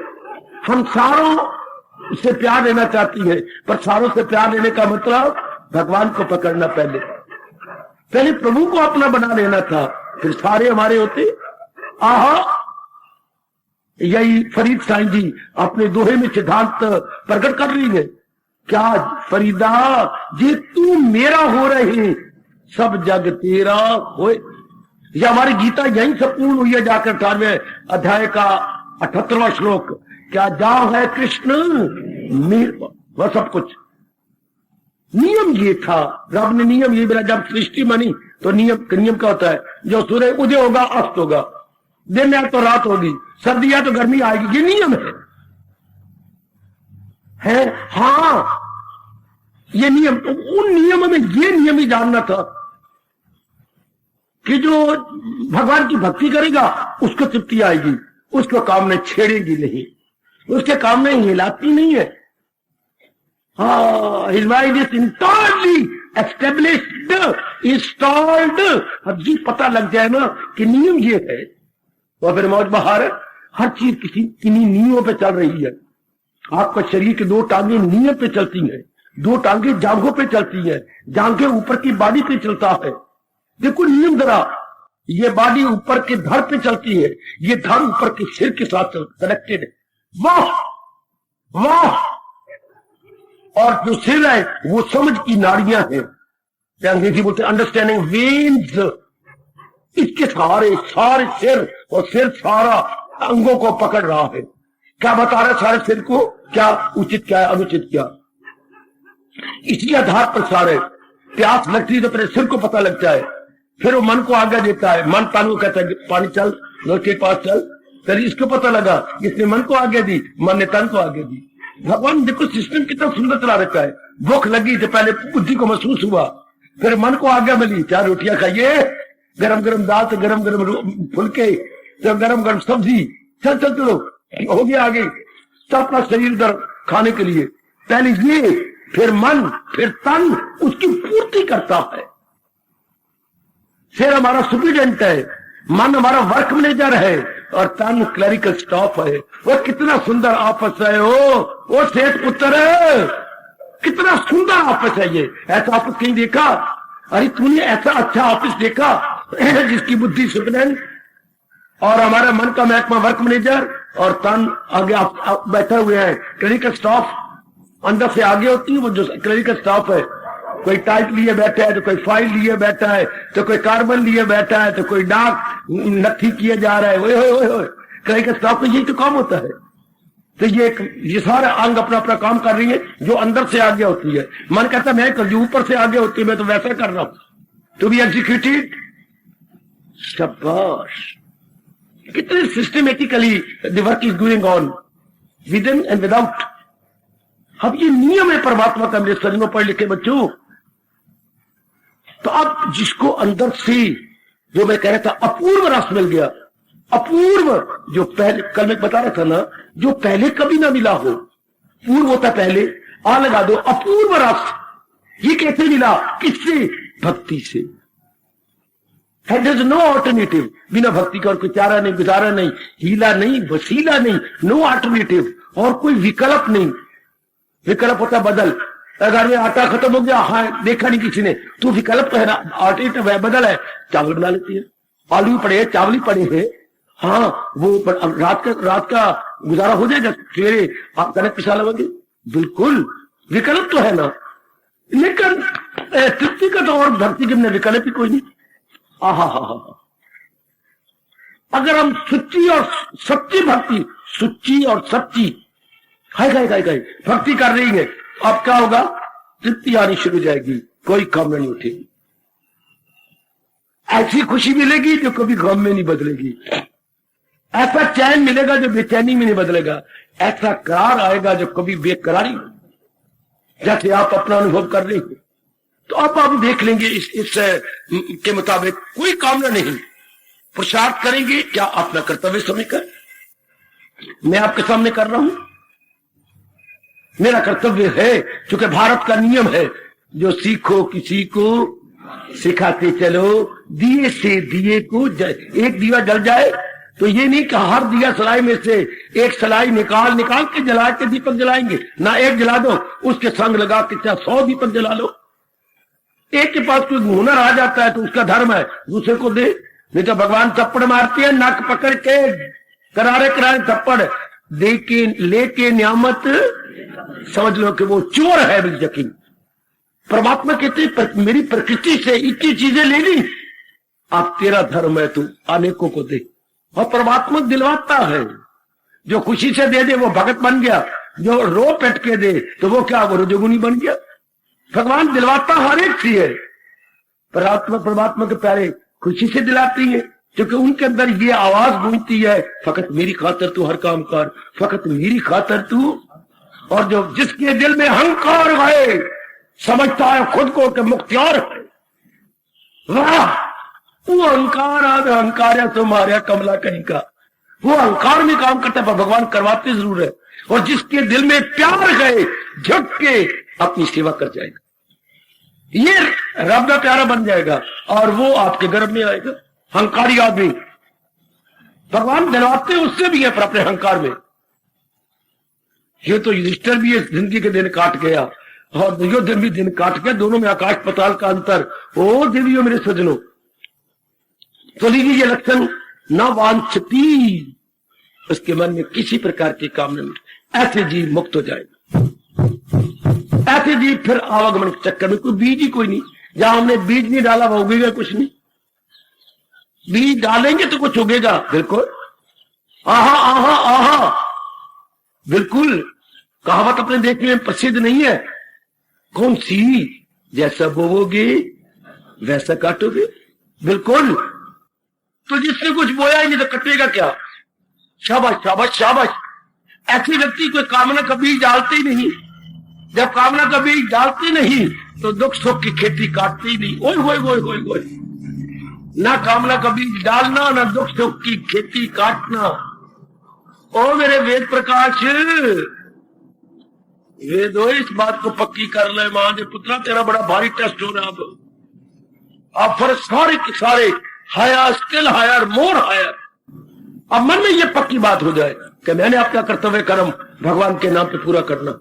हम सारों से प्यार लेना चाहती है, पर सारों से प्यार लेने का मतलब भगवान को पकड़ना। पहले प्रभु को अपना बना लेना था, फिर सारे हमारे होते। आहा, यही फरीद साईं जी अपने दोहे में सिद्धांत प्रकट कर रही है। क्या फरीदा जे तू मेरा हो रहे सब जग तेरा होए। यह हमारी गीता यहीं से पूर्ण हुई है जाकर 18वें अध्याय का 78वां श्लोक। क्या जहां है कृष्ण मेरा, वह सब कुछ। नियम ये था, रब ने नियम ये मेरा, जब सृष्टि बनी तो नियम क्या होता है? जो सूर्य उदय होगा अस्त होगा, दिन है तो रात होगी, सर्दी है तो गर्मी आएगी, ये नियम है। हाँ ये नियम, तो उन नियमों में ये नियम ही जानना था कि जो भगवान की भक्ति करेगा उसको तृप्ति आएगी, उसको काम में छेड़ेगी नहीं, उसके काम में हिलाती नहीं है। His mind is entirely established, installed। अब जी पता लग जाए ना कि नियम ये है, तो फिर मौज बहार है। हर चीज किन्हीं नियमों पे चल रही है। आपका शरीर की दो टांगे नियम पे चलती हैं, दो टांगे जांघों पे चलती हैं, जांघें ऊपर की बॉडी पे चलता है। देखो नियम जरा, ये बॉडी ऊपर के धड़ पे चलती है, ये धड़ ऊपर के सिर के साथ कनेक्टेड है। वाह वाह। और जो सिर है वो समझ की नाड़ियां हैं, अंग्रेजी बोलते हैं अंडरस्टैंडिंग वेन्स। इसके सारे सिर, और सिर सारा अंगों को पकड़ रहा है। क्या बता रहा है सारे सिर को, क्या उचित क्या है अनुचित क्या। इसके आधार पर सारे प्यास लगती है तो पहले सिर को पता लगता है, फिर वो मन को आज्ञा देता है। मन तन को कहता है पानी चल, नल के पास चल, फिर इसको पता लगा, इसने मन को आज्ञा दी, मन ने तन को आज्ञा दी। भगवान देखो सिस्टम कितना सुंदर चला रखा है। भूख लगी तो पहले बुद्धि को महसूस हुआ, फिर मन को आज्ञा मिली 4 रोटियां खाइए, गरम गरम दाल से गरम गरम फुलके, तो गरम गरम सब्जी, चल चल चलो हो गया आगे। तो अपना शरीर दर खाने के लिए, पहले ये, फिर मन, फिर तन उसकी पूर्ति करता है। फिर हमारा सुप्रिटेंडेंट है, मन हमारा वर्क मैनेजर है और तन क्लरिकल स्टाफ है। वो कितना सुंदर आपस है, वो सेठ पुत्र है, कितना सुंदर आपस है ये। ऐसा आपस कहीं देखा? अरे तूने ऐसा अच्छा ऑफिस देखा जिसकी बुद्धि सुप्रिटेंडेंट और हमारा मन का महकमा वर्क मैनेजर और तन आगे आप बैठे हुए हैं क्लिनिकल स्टाफ। अंदर से आगे होती है वो जो क्लिनिकल स्टाफ है, कोई टाइप लिए बैठा है तो कोई फाइल लिए बैठा है तो कोई कार्बन लिए बैठा है तो कोई डाक नक्की किए जा रहा है। ओए क्लिनिकल स्टाफ में यही तो काम होता है। तो ये सारे अंग अपना अपना काम कर रही है जो अंदर से आगे होती है। मन कहता है मैं कर, जो ऊपर से आगे होती है मैं तो वैसा कर रहा हूं। टू बी एग्जीक्यूटेड, शाबाश, कितने systematically the work is going on with in and without. अब ये नियम है परमात्मा का मेरे सजनों पढ़ लिखे बच्चों। तो अब जिसको अंदर से जो मैं कह रहा था अपूर्व रस मिल गया, अपूर्व जो पहले कल मैं बता रहा था ना, जो पहले कभी ना मिला हो, पूर्व होता पहले, आ लगा दो अपूर्व रस। ये कैसे मिला? किससे? भक्ति से। There is no alternative. बिना भक्ति का और कोई चारा नहीं, गुजारा नहीं, हीला नहीं, वसीला नहीं, नो ऑल्टरनेटिव, और कोई विकल्प नहीं। विकल्प होता बदल। अगर में आटा खत्म हो गया, हाँ देखा नहीं किसी ने, तो विकल्प तो है ना, ऑल्टरनेटिव है, बदल है, चावल बना लेती है। आलू ही पड़े हैं, चावल ही पड़े हैं, हाँ वो रात का गुजारा हो जाएगा, सवेरे आप कनक पिसा लगोगे, बिल्कुल विकल्प तो है ना। लेकिन तृप्ति का तो और भक्ति के विकल्प ही कोई नहीं। आहा, अगर हम सच्ची और सच्ची भक्ति, सच्ची और सच्ची हाय भक्ति कर रही है, अब क्या होगा? तृप्ति आनी शुरू हो जाएगी, कोई काम नहीं उठेगी। ऐसी खुशी मिलेगी जो कभी गम में नहीं बदलेगी, ऐसा चैन मिलेगा जो बेचैनी में नहीं बदलेगा, ऐसा करार आएगा जो कभी बेकरारी, जैसे आप अपना अनुभव कर रहे हैं। तो अब आप देख लेंगे इस के मुताबिक कोई कामना नहीं, पुरुषार्थ करेंगे क्या अपना कर्तव्य समझकर। मैं आपके सामने कर रहा हूं, मेरा कर्तव्य है, क्योंकि भारत का नियम है, जो सीखो किसी को सिखाते चलो, दिए से दिए को एक दिया जल जाए तो ये नहीं कि हर दिया सलाई में से एक सलाई निकाल के जला के दीपक जलाएंगे ना, एक जला दो उसके संग लगा के चाहे 100 दीपक जला लो। एक के पास कोई हुनर आ जाता है तो उसका धर्म है दूसरे को दे, नहीं तो भगवान थप्पड़ मारते हैं, नक पकड़ के करारे थप्पड़ दे के लेके नियामत, समझ लो कि वो चोर है बिल्कुल। परमात्मा कहते मेरी प्रकृति से इतनी चीजें ले ली, अब तेरा धर्म है तू अनेकों को दे। और परमात्मा दिलवाता है, जो खुशी से दे दे वो भगत बन गया, जो रो पेट के दे तो वो क्या, वो रजोगुनी बन गया। भगवान दिलवाता हर एक चीज है, परमात्मा के प्यारे खुशी से दिलाती है, क्योंकि उनके अंदर ये आवाज गूंजती है, फकत मेरी खातर तू हर काम कर, फकत मेरी खातर तू। और जो जिसके दिल में अहंकार है, समझता है खुद को कि मुख्तियार है, वाह, वो अहंकार आद अहंकार तुम्हारा कमला कहीं का, वो अहंकार में काम करता है, पर भगवान करवाते जरूर है। और जिसके दिल में प्यार है, झुक के अपनी सेवा कर जाएगा, ये रब का प्यारा बन जाएगा और वो आपके गर्भ में आएगा। अहंकारी आदमी भगवान दिलवाते उससे भी है, पर अपने अहंकार में। ये तो युधिष्ठिर भी जिंदगी के दिन काट गया और दुर्योधन भी दिन काट गया, दोनों में आकाश पताल का अंतर। ओ देवियों मेरे सजनों, तो लीजिए ये लक्षण न वांछती, उसके मन में किसी प्रकार की कामना नहीं, ऐसे जीव मुक्त हो जाएगा। ऐसे जीव फिर आवागमन के चक्कर में कोई बीज ही कोई नहीं, जहां हमने बीज नहीं डाला वह उगेगा कुछ नहीं, बीज डालेंगे तो कुछ उगेगा, बिल्कुल। आहा आहा आहा, बिल्कुल। कहावत अपने देखने में प्रसिद्ध नहीं है, कौन सी? जैसा बोओगे वैसा काटोगे, बिल्कुल। तो जिसने कुछ बोया ही नहीं तो कटेगा क्या? शाबाश शाबाश शाबाश। ऐसे व्यक्ति कोई कामना का बीज डालते ही नहीं, जब कामना का बीज डालते नहीं तो दुख सुख की खेती काटते ही नहीं। ओए होए होए होए होए, ना कामना का बीज डालना, ना दुख सुख की खेती काटना। ओ मेरे वेद प्रकाश, वे दो इस बात को पक्की कर ले मां दे पुत्रा, तेरा बड़ा भारी टेस्ट हो रहा अब फिर सारे के सारे higher, still higher, more higher. अब मन में ये पक्की बात हो जाए कि मैंने अपना कर्तव्य कर्म भगवान के नाम पे पूरा करना,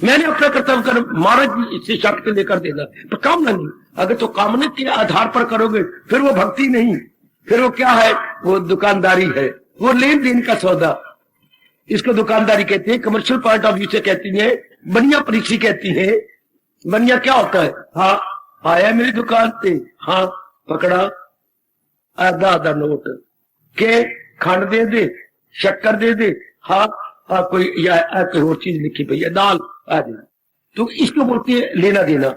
मैंने अपना कर्तव्य कर्म महाराज से शक्ति लेकर देना, पर कामना नहीं। अगर तो कामना के आधार पर करोगे फिर वो भक्ति नहीं, फिर वो क्या है, वो दुकानदारी है, वो लेन देन का सौदा। इसको दुकानदारी कहते हैं, कमर्शियल पॉइंट ऑफ व्यू से कहती है, बनिया परीक्षी कहती है। बनिया क्या होता है, हाँ आया मेरी दुकान पे, हाँ पकड़ा आधा आधा नोट के, खंड दे दे, शक्कर दे दे, हाँ कोई या कोई और चीज लिखी पई है, दाल आ देना, तो इसको बोलते हैं लेना देना।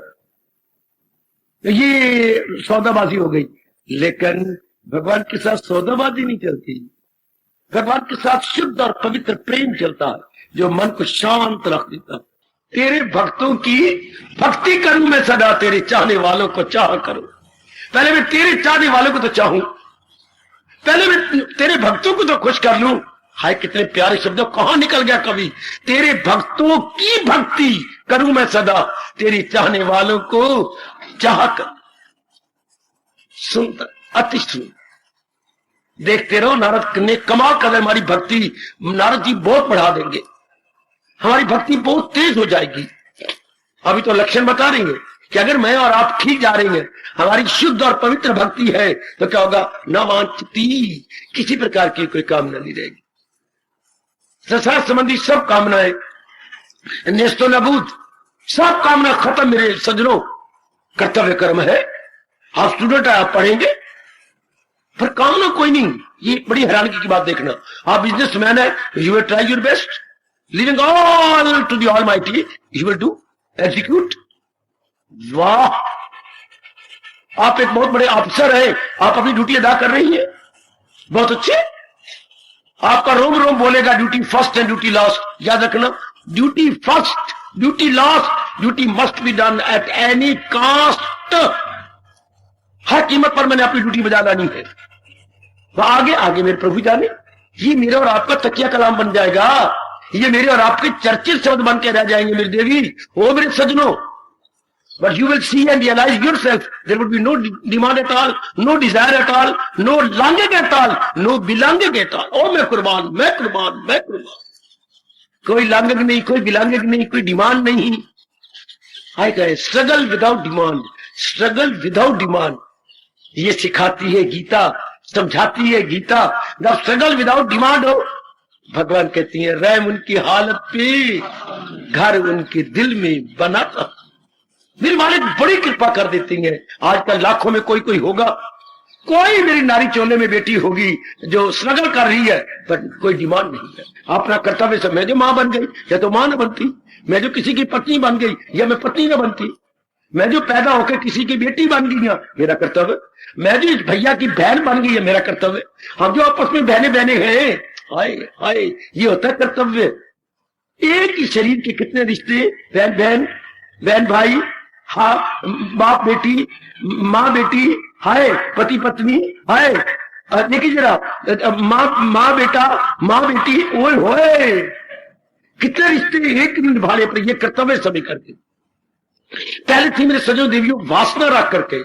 ये सौदाबाजी हो गई। लेकिन भगवान के साथ सौदाबाजी नहीं चलती, भगवान के साथ शुद्ध और पवित्र प्रेम चलता है, जो मन को शांत रख देता है। तेरे भक्तों की भक्ति करूं मैं सदा, तेरे चाहने वालों को चाह करूं। पहले मैं तेरे चाहने वालों को तो चाहूं, पहले मैं तेरे भक्तों को तो खुश कर लूं। हाय कितने प्यारे शब्द, कहां निकल गया कवि। तेरे भक्तों की भक्ति करूं मैं सदा, तेरी चाहने वालों को चाह कर। सुंदर, अति सुंदर। देखते रहो, नारद ने कमाल कर हमारी भक्ति, नारद जी बहुत बढ़ा देंगे, हमारी भक्ति बहुत तेज हो जाएगी। अभी तो लक्षण बता रही है कि अगर मैं और आप ठीक जा रही हैं, हमारी शुद्ध और पवित्र भक्ति है, तो क्या होगा, न वांछती, किसी प्रकार की कोई कामना नहीं रहेगी। संसार संबंधी सब कामनाएं नेस्तो नबूद, सब कामना खत्म मेरे सज्जनों। कर्तव्य कर्म है, आप स्टूडेंट है, आप पढ़ेंगे, पर कामना कोई नहीं। ये बड़ी हैरानगी की बात देखना। आप बिजनेसमैन है, you will try your best, living all to the Almighty, you will do execute. वाह, आप एक बहुत बड़े ऑफिसर हैं, आप अपनी ड्यूटी अदा कर रही हैं, बहुत अच्छे। आपका रोम रोम बोलेगा duty first and duty last. याद रखना, duty first, duty last, duty must be done at any cost. हर कीमत पर मैंने अपनी ड्यूटी बजा लानी है। तो आगे आगे मेरे प्रभु जाने, ये मेरे और आपका तकिया कलाम बन जाएगा, ये मेरे और आपके चर्चित शब्द बन के रह जाएंगे मेरी देवी, ओ मेरे सजनों। But you will see and realize yourself, there would be no demand at all, no desire at all, no longing at all, no belonging at all. Oh मैं कुर्बान, मैं कुर्बान, मैं कुर्बान। कोई longing नहीं, कोई belonging नहीं, कोई डिमांड नहीं। हाय कहे struggle without demand, struggle without demand. ये सिखाती है गीता, समझाती है गीता। जब स्ट्रगल विदाउट डिमांड हो, भगवान कहती है रहम उनकी हालत पे, घर उनके दिल में बनाता। मेरे मालिक बड़ी कृपा कर देती हैं। आजकल लाखों में कोई कोई होगा, कोई मेरी नारी चोले में बेटी होगी जो स्ट्रगल कर रही है, पर कोई डिमांड नहीं है। अपना कर्तव्य से, मैं जो मां बन गई या तो मां न बनती, मैं जो किसी की पत्नी बन गई या मैं पत्नी न बनती, मैं जो पैदा होकर किसी की बेटी बन गई या मेरा कर्तव्य, मैं जो इस भैया की बहन बन गई है मेरा कर्तव्य, हम जो आपस में बहने बहने हैं, हाय हाय, ये होता है कर्तव्य। एक ही शरीर के कितने रिश्ते, बहन बहन, बहन भाई, हाँ बाप बेटी, माँ बेटी, हाय पति पत्नी, हाय देखिए जरा माँ बेटा, माँ बेटी, ओए होए कितने रिश्ते एक निभाने पर। ये कर्तव्य सभी करके। पहले थी मेरे सजो देवियों वासना रख करके,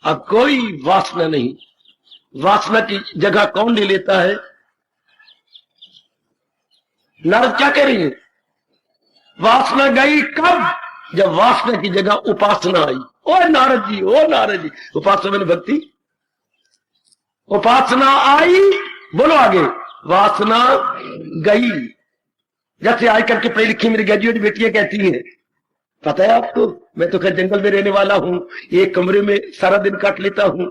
अब कोई वासना नहीं। वासना की जगह कौन ले लेता है? नारद क्या कह रही है? वासना गई कब? जब वासना की जगह उपासना आई। ओ नारद जी, ओ नारद जी, उपासना में भक्ति, उपासना आई, बोलो आगे, वासना गई। जैसे आज करके पढ़ी लिखी मेरी ग्रेजुएट बेटियां कहती हैं, पता है आपको, मैं तो खैर जंगल में रहने वाला हूं, एक कमरे में सारा दिन काट लेता हूं।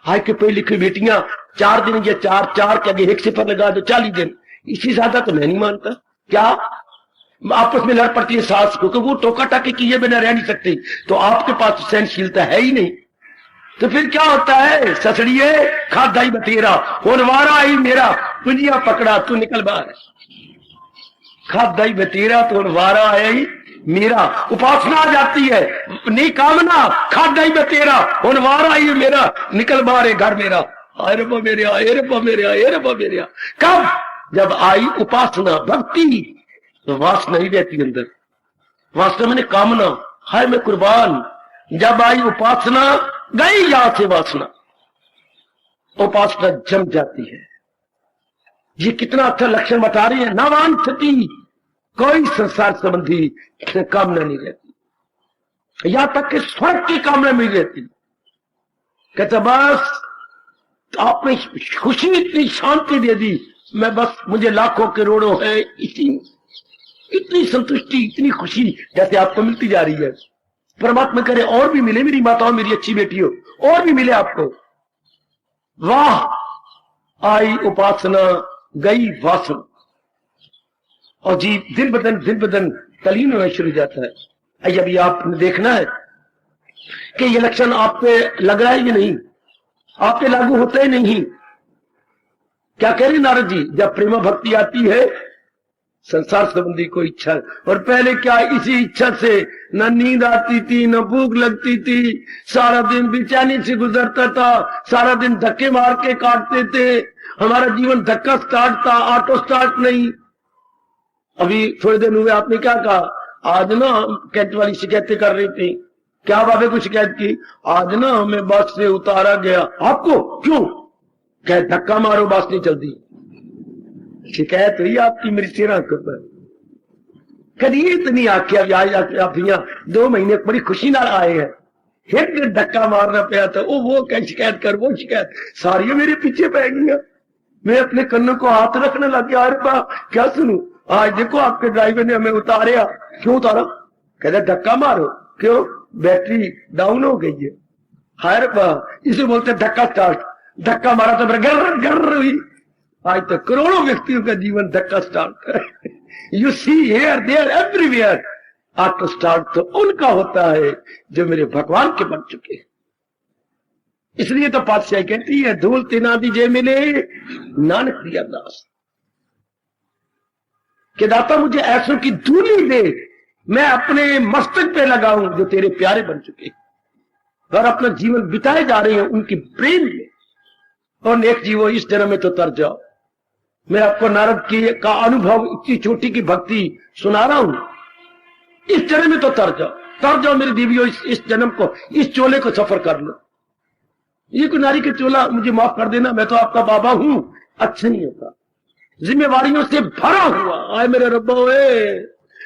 आज के पढ़ी लिखी बेटियां 4 दिन या 4 के आगे एक सिफर लगा दो 40 दिन, इससे ज्यादा तो मैं नहीं मानता। क्या आपस में लड़ पड़ती है सास, क्योंकि वो टोका टाके किए बिना रह नहीं सकती, तो आपके पास सहनशीलता है ही नहीं। तो फिर क्या होता है? ससड़िए खादाई बतेरा, होनवारा आई मेरा, पुंजिया पकड़ा तू निकल बाहर। खादाई बतेरा तो होनवारा आई मेरा, उपासना आ जाती है, नहीं कामना, खादाई बतेरा, होनवारा आई मेरा, निकल बाहर घर मेरा। आए रब्बा मेरे, आए रब्बा मेरे, आए रब्बा मेरे। कब? जब आई उपासना, भक्ति, तो वासना नहीं रहती अंदर। वासना मैंने कामना, हाय मैं कुर्बान। जब आई उपासना, गई यहां से वासना, उपासना जम जाती है। ये कितना अच्छा लक्षण बता रही है। नवांछति, कोई संसार संबंधी कामना नहीं रहती, यहां तक कि स्वर्ग की कामना नहीं रहती। कहते बस आपने खुशी इतनी शांति दे दी, मैं बस मुझे लाखों करोड़ों है, इतनी संतुष्टि, इतनी खुशी जैसे आपको मिलती जा रही है। परमात्मा करे और भी मिले, मेरी माताओं, मेरी अच्छी बेटियों, और भी मिले आपको। वाह, आई उपासना, गई वासना, और जी दिन बदन तलीन होना शुरू हो जाता है। अभी आपने देखना है कि ये लक्षण आप पे लग रहा है या नहीं, आप पे लागू होता है नहीं। क्या कह रहे नारद जी, जब प्रेम भक्ति आती है, संसार संबंधी कोई इच्छा, और पहले क्या इसी इच्छा से न नींद आती थी, न भूख लगती थी, सारा दिन बेचैनी से गुजरता था, सारा दिन धक्के मार के काटते थे, हमारा जीवन धक्का स्टार्ट था, ऑटो स्टार्ट नहीं। अभी थोड़े दिन हुए आपने क्या कहा, आज ना कैंट वाली शिकायतें कर रही थी, क्या बाबे को शिकायत की, आज ना हमें बस से उतारा गया। आपको क्यों? क्या धक्का मारो बस नहीं चलती। शिकायत हुई आपकी मेरी सिरा पर, कभी इतनी आख्या आप यहाँ 2 महीने बड़ी खुशी ना आए हैं, फिर धक्का मारना पाया था। वो क्या शिकायत कर, वो शिकायत सारी मेरे पीछे पै गई। मैं अपने कन्नों को हाथ रखने लग गया, अरे बा क्या सुनू, आज देखो आपके ड्राइवर ने हमें उतारा। क्यों उतारा? कहते धक्का मारो। क्यों? बैटरी डाउन हो गई है। हाय बा, इसे बोलते धक्का स्टार्ट। धक्का मारा तो गर गर हुई। आज तक करोड़ों व्यक्तियों का जीवन धक्का स्टार्ट है। You see here there everywhere, auto start तो उनका होता है जो मेरे भगवान के बन चुके हैं। इसलिए तो पातशाही कहती है, धूल तिना दीजे मिले नानक दिया दास, कि दाता मुझे ऐसों की धूली दे, मैं अपने मस्तक पे लगाऊं जो तेरे प्यारे बन चुके और अपना जीवन बिताए जा रहे हैं उनकी प्रेम में। और नेक जीवो, इस जन्म में तो तर जाओ। मैं आपको नारद की का अनुभव, इतनी छोटी की भक्ति सुना रहा हूं। इस जन्म में तो तर जाओ मेरी देवियों, इस जन्म को, इस चोले को सफर कर लो। ये कोई नारी के चोला मुझे माफ कर देना, मैं तो आपका बाबा हूं, अच्छा नहीं होता। जिम्मेवारियों से भरा हुआ, आए मेरे रब्बो,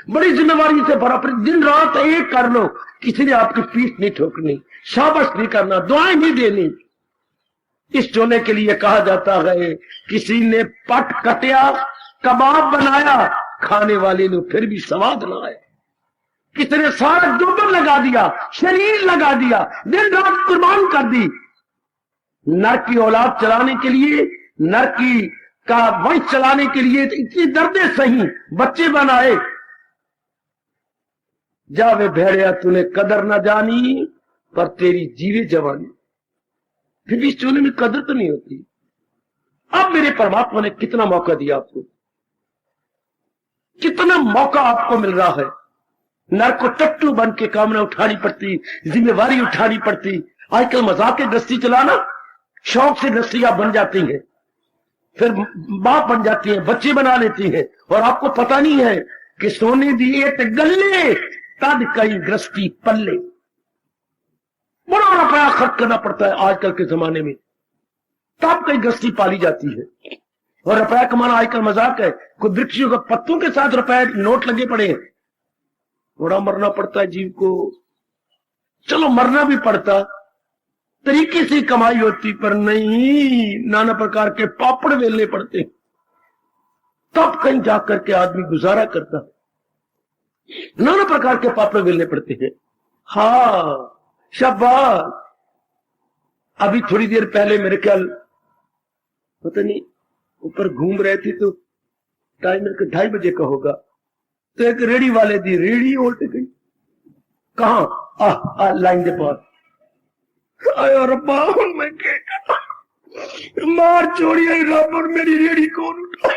बड़ी जिम्मेवारी से भरा, पर दिन रात एक कर लो, किसी ने आपकी पीठ नहीं ठोकनी, शाबाश नहीं करना, दुआएं नहीं देनी। इस चोले के लिए कहा जाता है, किसी ने पट कटिया, कबाब बनाया, खाने वाले ने फिर भी स्वाद ना आया। किसी ने सारा जोबन लगा दिया, शरीर लगा दिया, दिन रात कुर्बान कर दी, नर की औलाद चलाने के लिए, नर की का वंश चलाने के लिए इतनी दर्दे सही, बच्चे बनाए। जा वे भेड़िया, तूने कदर ना जानी, पर तेरी जीवे जवानी। फिर भी इस चोले में कदर तो नहीं होती। अब मेरे परमात्मा ने कितना मौका दिया आपको, कितना मौका आपको मिल रहा है। नर को टट्टू बन के कामना उठानी पड़ती, जिम्मेवारी उठानी पड़ती। आजकल मजाक के गस्ती चलाना, शौक से गस्तियां बन जाती हैं, फिर बाप बन जाती हैं, बच्चे बना लेती हैं, और आपको पता नहीं है कि सोने दी एक गले तद कई गृहस्थी पल्ले। बड़ा रुपया खर्च करना पड़ता है आजकल के जमाने में, तब कई गृहस्थी पाली जाती है। और रुपया कमाना आजकल मजाक है। कोई वृक्षों के पत्तों के साथ रुपया नोट लगे पड़े हैं। बड़ा मरना पड़ता है जीव को। चलो मरना भी पड़ता, तरीके से कमाई होती, पर नहीं, नाना प्रकार के पापड़ वेलने पड़ते, तब कहीं जाकर के आदमी गुजारा करता। नाना प्रकार के पापड़ वेलने पड़ते हैं। हाँ शाबाश। अभी थोड़ी देर पहले मेरे ख्याल पता नहीं ऊपर घूम रहे थे, तो टाइम 2:30 बजे का होगा, तो एक रेड़ी वाले दी रेड़ी उल्ट गई। कहा? लाइन के पास। आयो रब्बा, मैं क्या करूं? मार छोड़िया रब, और मेरी रेड़ी कौन उठा?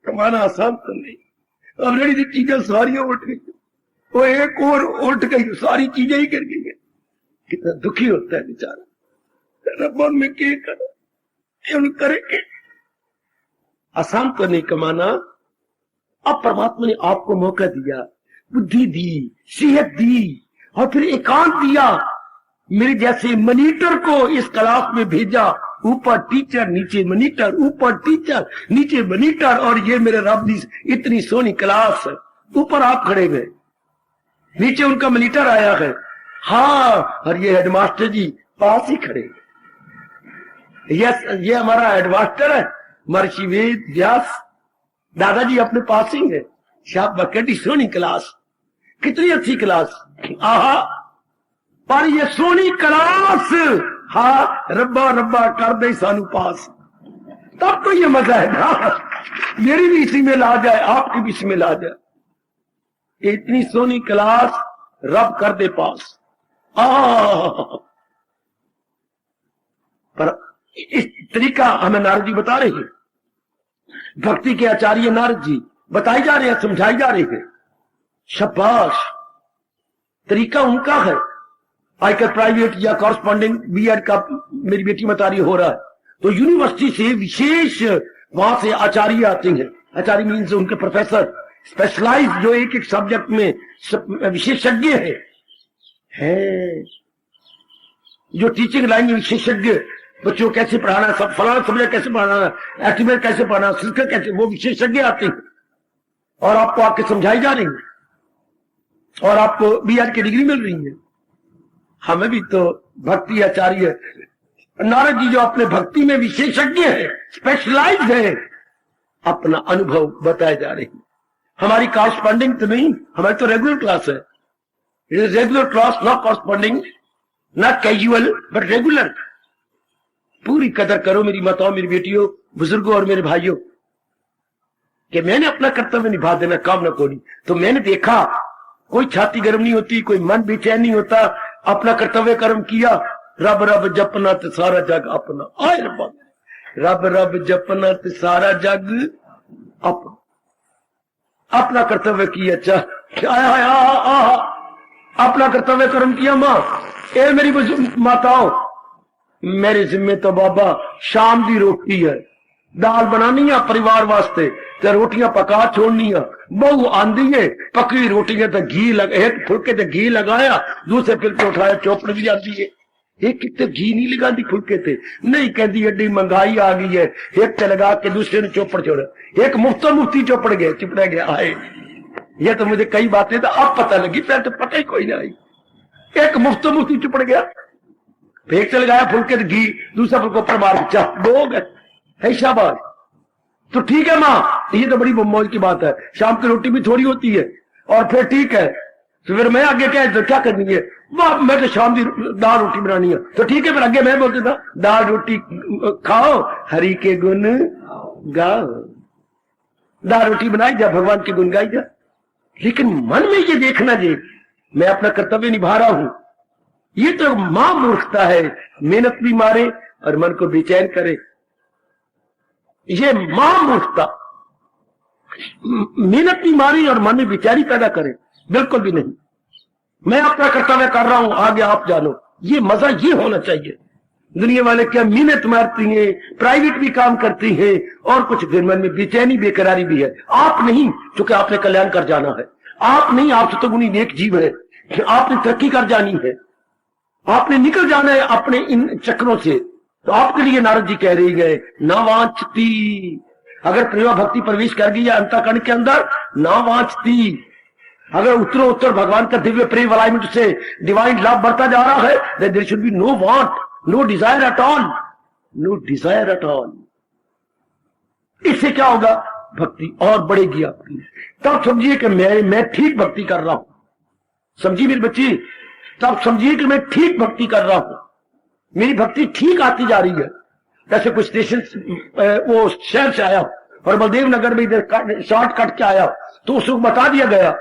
कमाना आसान तो नहीं। अब रेड़ी की चीजें सारी उल्ट गई, वो एक और उल्ट गई, सारी चीजें ही गिर गई है। कितना दुखी होता है बेचारा। रब्बा में क्या करूं, करेंगे? आसान तो नहीं कमाना, अब परमात्मा ने आपको मौका दिया, बुद्धि दी, सेहत दी और फिर एकांत दिया। मेरे जैसे मॉनिटर को इस क्लास में भेजा, ऊपर टीचर नीचे मॉनिटर, ऊपर टीचर नीचे मॉनिटर, और ये मेरे रब दी इतनी सोनी क्लास। ऊपर आप खड़े गए, नीचे उनका मॉनिटर आया है, हाँ, और ये हेडमास्टर जी पास ही खड़े। यस, ये हमारा हेडमास्टर है महर्षि वेद व्यास, दादाजी अपने पास ही है। शाबाश, कितनी सोनी क्लास, कितनी अच्छी क्लास। आहा, पर ये सोनी क्लास, हाँ, रब्बा रब्बा कर दे सानू पास, तब तो ये मजा है ना। मेरी भी इसी में ला जाए, आपकी भी इसी में ला जाए। इतनी सोनी क्लास रब कर दे पास। पर इस तरीका हमें नारद जी बता रहे हैं, भक्ति के आचार्य नारद जी बताई जा रहे हैं, समझाई जा रहे हैं। शाबाश, तरीका उनका है। आजकल प्राइवेट या कॉरस्पॉन्डिंग बीएड का मेरी बेटी बता रही हो रहा है, तो यूनिवर्सिटी से विशेष वहां से आचार्य आते हैं। आचार्य मीन्स उनके प्रोफेसर, स्पेशलाइज, जो एक एक सब्जेक्ट में विशेषज्ञ है, जो टीचिंग लाइन में विशेषज्ञ, बच्चों कैसे पढ़ाना, सब फलाना सब्जेक्ट कैसे पढ़ाना, एस्टिमेट कैसे पढ़ाना, संस्कृत कैसे, वो विशेषज्ञ आते हैं और आपको आके समझाई जा रही है और आपको बीएड की डिग्री मिल रही है। हमें भी तो भक्ति आचार्य नारद जी जो अपने भक्ति में विशेषज्ञ है, स्पेशलाइज है, अपना अनुभव बताए जा रहे हैं। हमारी कॉरस्पॉन्डिंग तो नहीं, हमारी तो रेगुलर क्लास है। Regular class, not corresponding, not casual but regular. पूरी कदर करो मेरी माताओं, मेरी बेटियों, बुजुर्गों और मेरे भाइयों, कि मैंने अपना कर्तव्य निभा देना, काम न कोई। तो मैंने देखा कोई छाती गर्म नहीं होती, कोई मन बेचैन नहीं होता, अपना कर्तव्य कर्म किया। रब रब जपना तो सारा जग अपना, आए रब्बा, रब रब जपना तो सारा जग अपना। अपना कर्तव्य किया, आया अपना कर्तव्य कर्म किया। मां, ए मेरी माताओं, मेरे जिम्मे तो बाबा शाम की रोटी है, दाल बनानी है परिवार वास्ते, ते रोटियां पका छोड़नी है। बहु आंदी है, पकी रोटियां तो घी एक फुलके ते घी लगाया, दूसरे फुलके उठाया, चौपड़ भी आती है। एक कितने घी नहीं लगाती फुलके थे, नहीं कहती एडी महंगाई आ गई है, एक ते लगा के दूसरे ने चौपड़ छोड़ा, एक मुफ्ती चौपड़ गए, चिपड़ा गया। आए, ये तो मुझे कई बातें तो अब पता लगी, पहले तो पता ही कोई ना आई। एक मुफ्ती चिपड़ गया, फेंक से लगाया फुलके घी, दूसरा फुलका ऊपर मार के चाह दो गए। शाबाश, तो ठीक है माँ, ये तो बड़ी मौज की बात है। शाम की रोटी भी थोड़ी होती है, और फिर ठीक है, तो फिर मैं आगे क्या करनी है, वाह, मैं तो शाम की दाल रोटी बनानी है, तो ठीक है। फिर आगे मैं बोलता था, दाल रोटी खाओ, हरि के गुण गाओ। दाल रोटी बनाई जा, भगवान के गुण गाई जा, लेकिन मन में ये देखना जी, मैं अपना कर्तव्य निभा रहा हूं। ये तो मां मूर्खता है, मेहनत भी मारे और मन को बेचैन करे। ये मां मूर्खता, मेहनत भी मारी और मन में बेचैनी पैदा करे, बिल्कुल भी नहीं। मैं अपना कर्तव्य कर रहा हूं, आगे आप जानो। ये मजा ये होना चाहिए। दुनिया वाले क्या मेहनत मारती हैं, प्राइवेट भी काम करती हैं, और कुछ फिर मन में बेचैनी बेकरारी भी है। आप नहीं, क्योंकि आपने कल्याण कर जाना है। आप नहीं, आप तो गुणी नेक जीव है, आपने तरक्की कर जानी है, आपने निकल जाना है अपने इन चक्रों से। तो आपके लिए नारद जी कह रही गए, ना वांछती, अगर प्रेमा भक्ति प्रवेश कर गई है अंतःकरण के अंदर, ना वांछती, अगर उत्तरों उत्तर भगवान का दिव्य प्रेम अलाइनमेंट से डिवाइन लव बढ़ता जा रहा है, then there should be no want, no desire at all, no desire at all। इससे क्या होगा, भक्ति और बढ़ेगी आपकी। तब समझिए कि मैं ठीक भक्ति कर रहा हूं। समझिए मेरी बच्ची, तब समझिए कि मैं ठीक भक्ति कर रहा हूं, मेरी भक्ति ठीक आती जा रही है। जैसे कुछ स्टेशन वो शहर से आया और बलदेव नगर में इधर शॉर्ट कट के आया, तो उसको बता दिया गया,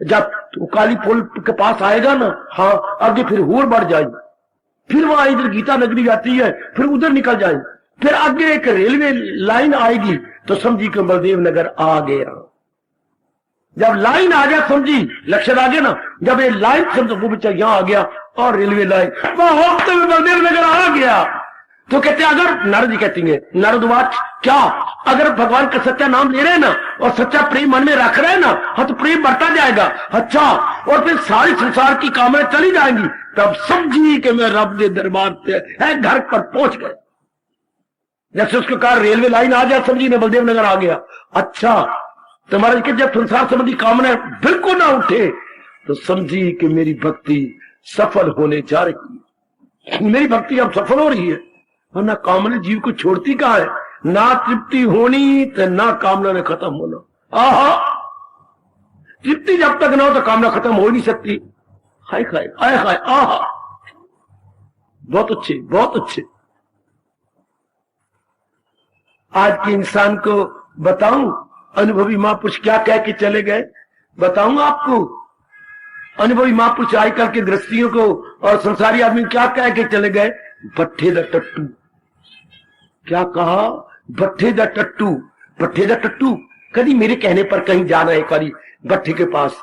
जब तो काली पुल के पास आएगा ना, हाँ, आगे फिर और बढ़ जाएगी, फिर वहां इधर गीता नगरी आती है, फिर उधर निकल जाए, फिर आगे एक रेलवे लाइन आएगी, तो समझी कि बलदेव नगर आ गया। जब लाइन आ गया, समझी लक्ष्य आ गया ना, जब ये लाइन समझो वो बच्चा यहां आ गया और रेलवे लाइन वहां होते हुए बलदेव नगर आ गया। तो कहते अगर नारद जी कहती है, नारदवाच क्या? अगर भगवान का सच्चा नाम ले रहे हैं ना और सच्चा प्रेम मन में रख रहे हैं ना, हाँ तो प्रेम बढ़ता जाएगा। अच्छा, और फिर सारी संसार की कामनाएं चली जाएंगी। तब समझी कि मैं रब के दरबार से है घर पर पहुंच गए। जैसे उसके कहा रेलवे लाइन आ जाए, समझी ने बलदेव नगर आ गया। अच्छा, तुम्हारे के जब संसार संबंधी कामनाएं बिल्कुल ना उठे तो समझी कि मेरी भक्ति सफल होने जा रही है। मेरी भक्ति अब सफल हो रही है। और ना कामना जीव को छोड़ती कहां है, ना तृप्ति होनी तो ना कामना ने खत्म होना। आहा, तृप्ति जब तक ना हो तो कामना खत्म हो नहीं सकती। हाय खाए आय खाए, आहा, बहुत अच्छे, बहुत अच्छे। आज के इंसान को बताऊं अनुभवी महापुरुष क्या कह के चले गए, बताऊं आपको। अनुभवी महापुरुष आजकल के गृहस्थियों को और संसारी आदमी क्या कह के चले गए, भट्ठे दा टट्टू। क्या कहा? भट्ठे दा टट्टू। भट्ठे दा टट्टू, कभी मेरे कहने पर कहीं जाना है कभी भट्ठे के पास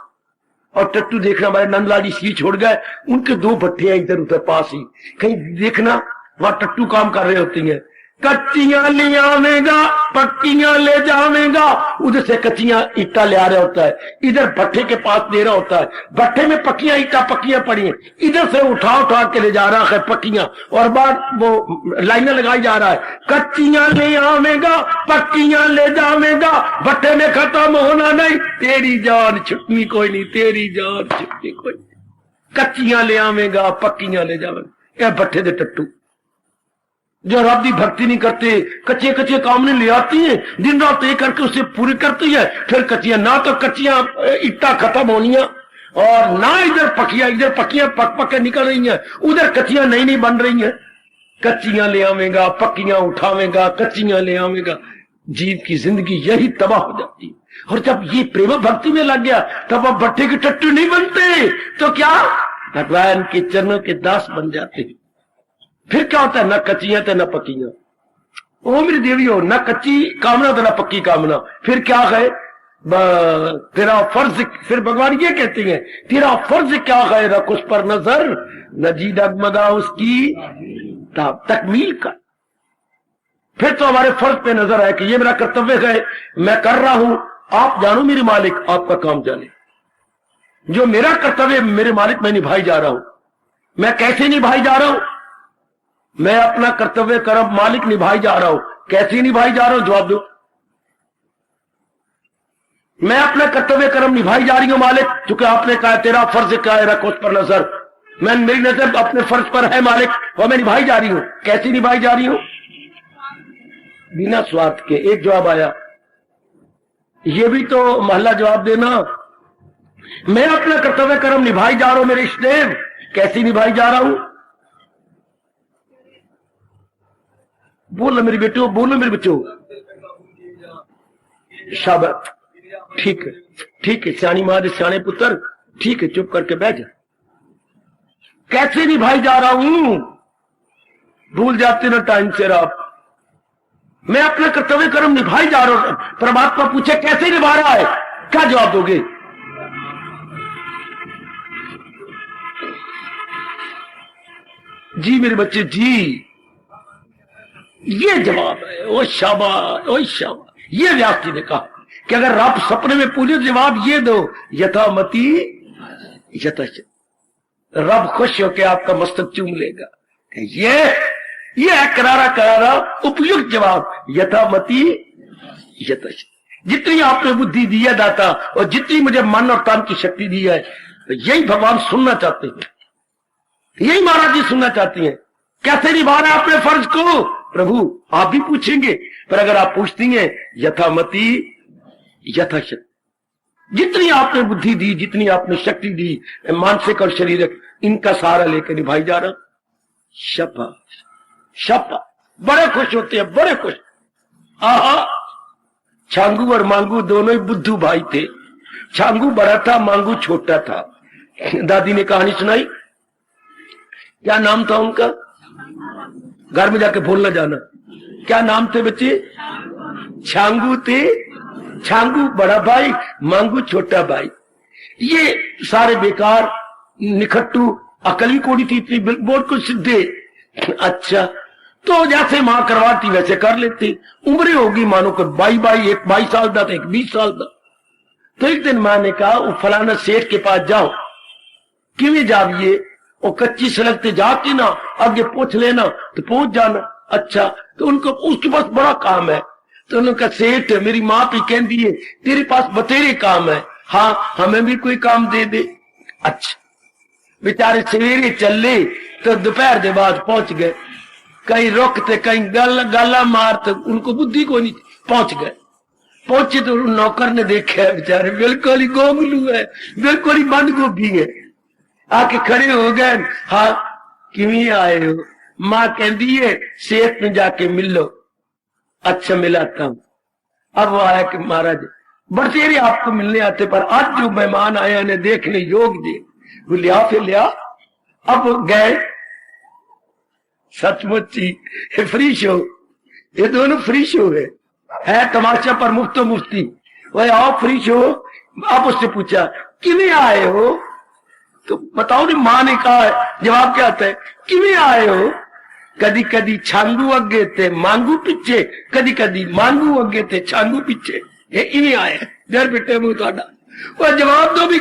और टट्टू देखना, हमारे नंदलाल जी सी छोड़ गए, उनके 2 भट्ठे हैं इधर उधर पास ही, कहीं देखना वहां टट्टू काम कर रहे होती हैं। कच्चियां ले आवेगा पक्कियां ले जावेगा, उधर से कच्चियां ईटा ले आ रहा होता है, इधर भट्ठे के पास दे रहा होता है। भट्ठे में पक्कियां ईटा पक्कियां पड़ी हैं, इधर से उठा उठा के ले जा रहा है पक्कियां, और बाद वो लाइनें लगाई जा रहा है। कच्चियां ले आवेगा पक्कियां ले जावेगा, भट्ठे में खत्म होना नहीं, तेरी जान छुटनी कोई नहीं, तेरी जान छुटनी कोई नहीं। कच्चियां ले आवेगा पक्कियां ले जावेगा, यह भट्ठे दे टट्टू जो रब की भक्ति नहीं करते, कच्चे कच्चे काम नहीं ले आती है, दिन रात एक करके उसे पूरी करती है। फिर कच्चियां ना तो कच्चियां इट्टा खत्म होनी और ना इधर पक्कियां पक पक के निकल रही हैं, उधर कच्चियां नई नहीं बन रही हैं। कच्चियां ले आवेगा पक्कियां उठावेगा, कच्चियां ले आवेगा। जीव की जिंदगी यही तबाह हो जाती है। और जब ये प्रेम भक्ति में लग गया तब अब भट्टे के टट्टू नहीं बनते तो क्या, भगवान के चरणों के दास बन जाते हैं। फिर क्या होता है, ना कच्चियां तो ना पक्कियां। ओ मेरी देवी हो, ना कच्ची कामना तो ना पक्की कामना। फिर क्या है, तेरा फर्ज, फिर भगवान ये कहते हैं तेरा फर्ज क्या है, रख उस पर नजर, न जी डगमगा उसकी तकमील का। फिर तो हमारे फर्ज पे नजर है कि ये मेरा कर्तव्य है, मैं कर रहा हूं, आप जानो मेरे मालिक, आपका काम जाने। जो मेरा कर्तव्य मेरे मालिक मैं निभाई जा रहा हूं। मैं कैसे निभाई जा रहा हूं, मैं अपना कर्तव्य कर्म मालिक निभाई जा रहा हूं। कैसे निभाई जा रहा हूं, जवाब दो। मैं अपना कर्तव्य कर्म निभाई जा रही हूं मालिक, क्योंकि आपने कहा तेरा फर्ज क्या है, रखो उस पर नजर। मैं, मेरी नजर अपने फर्ज पर है मालिक, और मैं निभाई जा रही हूं। कैसे निभाई जा रही हूं, बिना स्वार्थ के। एक जवाब आया, ये भी तो महला जवाब देना। मैं अपना कर्तव्य कर्म निभाई जा रहा हूं मेरे इष्टदेव, कैसे निभाई जा रहा हूं, बोलो मेरे बेटो, बोलो मेरे बच्चों। शाबाश, ठीक है, ठीक है, सियानी मां सियाने पुत्र, ठीक है, चुप करके बैठ जा। कैसे निभाई जा रहा हूं, भूल जाते ना टाइम से आप। मैं अपना कर्तव्य कर्म निभाई जा रहा हूं। परमात्मा पूछे कैसे निभा रहा है, क्या जवाब दोगे, जी मेरे बच्चे जी, ये जवाब है। ओ शाबाश, ओ शाबाश। ये व्यास जी ने कहा कि अगर आप सपने में पूछे जवाब ये दो, यथामति यथाशक्ति, रब खुश होकर आपका मस्तक चूम लेगा। ये है करारा करारा उपयुक्त जवाब, यथामति यथाशक्ति। जितनी आपने बुद्धि दी है दाता, और जितनी मुझे मन और तन की शक्ति दी है, तो यही भगवान सुनना चाहते हैं, यही महाराज जी सुनना चाहती हैं। कैसे निभा रहे अपने फर्ज को, प्रभु आप भी पूछेंगे, पर अगर आप पूछती हैं यथामति यथाशक्ति, जितनी आपने बुद्धि दी, जितनी आपने शक्ति दी, मानसिक और शारीरिक, इनका सहारा लेकर निभाई जा रहा। शाबाश शाबाश, बड़े खुश होते हैं, बड़े खुश। आहा, छांगू और मांगू दोनों ही बुद्धू भाई थे। छांगू बड़ा था, मांगू छोटा था। दादी ने कहानी सुनाई, क्या नाम था उनका, घर में जाके भूल ना जाना, क्या नाम थे बच्चे, छांगू थे। छांगू बड़ा भाई, मांगू छोटा भाई। ये सारे बेकार, निखट्टू, अकल ही कोड़ी थी, इतनी बोर्ड को सीधे। अच्छा, तो जैसे मां करवाती वैसे कर लेती। उम्र होगी मानो को 22 साल का, तो एक 20 साल का। तो एक दिन मां ने कहा वो फलाना सेठ के पास जाओ। किवें जाइए? वो कच्ची सड़क से जाके ना आगे पूछ लेना तो पहुंच जाना। अच्छा, तो उनको उसके पास बड़ा काम है। तो उन्होंने कहा सेठ मेरी मां भी कहती है तेरे पास बतेरे काम है, हाँ हमें भी कोई काम दे दे। अच्छा, बेचारे सवेरे चले तो दोपहर के बाद पहुंच गए। कहीं रुकते कहीं गाला मारते, उनको बुद्धि को नहीं। पहुंच गए, पहुंचे तो नौकर ने देखा बेचारे बिल्कुल ही गोगलू है, बिल्कुल ही बंद गोभी है। आके खड़े हो गए, हाँ किवें आए हो? मां कहती है सेठ में जाके मिल लो। अच्छा मिलाता हूं। अब वो आया कि महाराज बतेरे आपको मिलने आते, पर आज जो मेहमान आया ने देखने योग दे। वो लिया, फिर लिया। अब गए, सचमुच ही फ्री शो, ये दोनों फ्री शो है तमाशा पर मुफ्तो मुफ्ती। वही आओ फ्री शो। आप उससे पूछा किवें आए हो? तो बताओ ने मां ने कहा, जवाब क्या आता है? किवें आए हो? कदी कदी छांगू अगे ते मांगू पीछे, कदी कदी मांगू अगे ते छांगू पीछे। ये इवें आए जर बेटे मुंह तुहाडा। और जवाब दो भी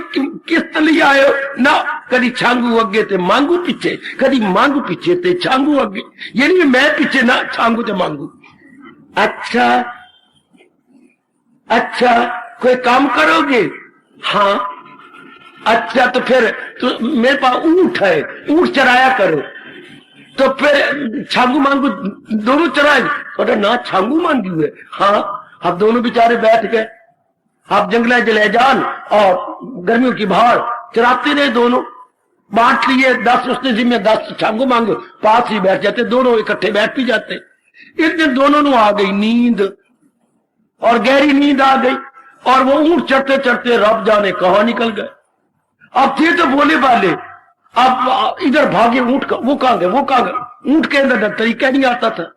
किस तली आए हो ना? कदी छांगू अगे ते मांगू पीछे, कदी मांगू पीछे ते छांगू अगे। ये नहीं मैं पीछे ना छांगू ते मांगू। अच्छा अच्छा, कोई काम करोगे? हाँ। अच्छा, तो फिर तो मेरे पास ऊंट है, ऊंट चराया करो। तो फिर छांगू मांगू दोनों चराए? तो ना छांगू मांगू है। हाँ। अब दोनों बेचारे बैठ गए। आप जंगल जले जान और गर्मियों की बाहर चराते रहे दोनों। बांट लिए 10 उसने जिम्मे 10 छांगू मांगो, पास ही बैठ जाते, दोनों इकट्ठे बैठ भी जाते। एक दिन दोनों को आ गई नींद, और गहरी नींद आ गई, और वो ऊंट चढ़ते चढ़ते रब जाने कहां निकल गए। अब थे तो बोले वाले, अब इधर भागे ऊंट का, वो कहां गए, वो कहां गए? ऊंट के अंदर तरीका नहीं आता था।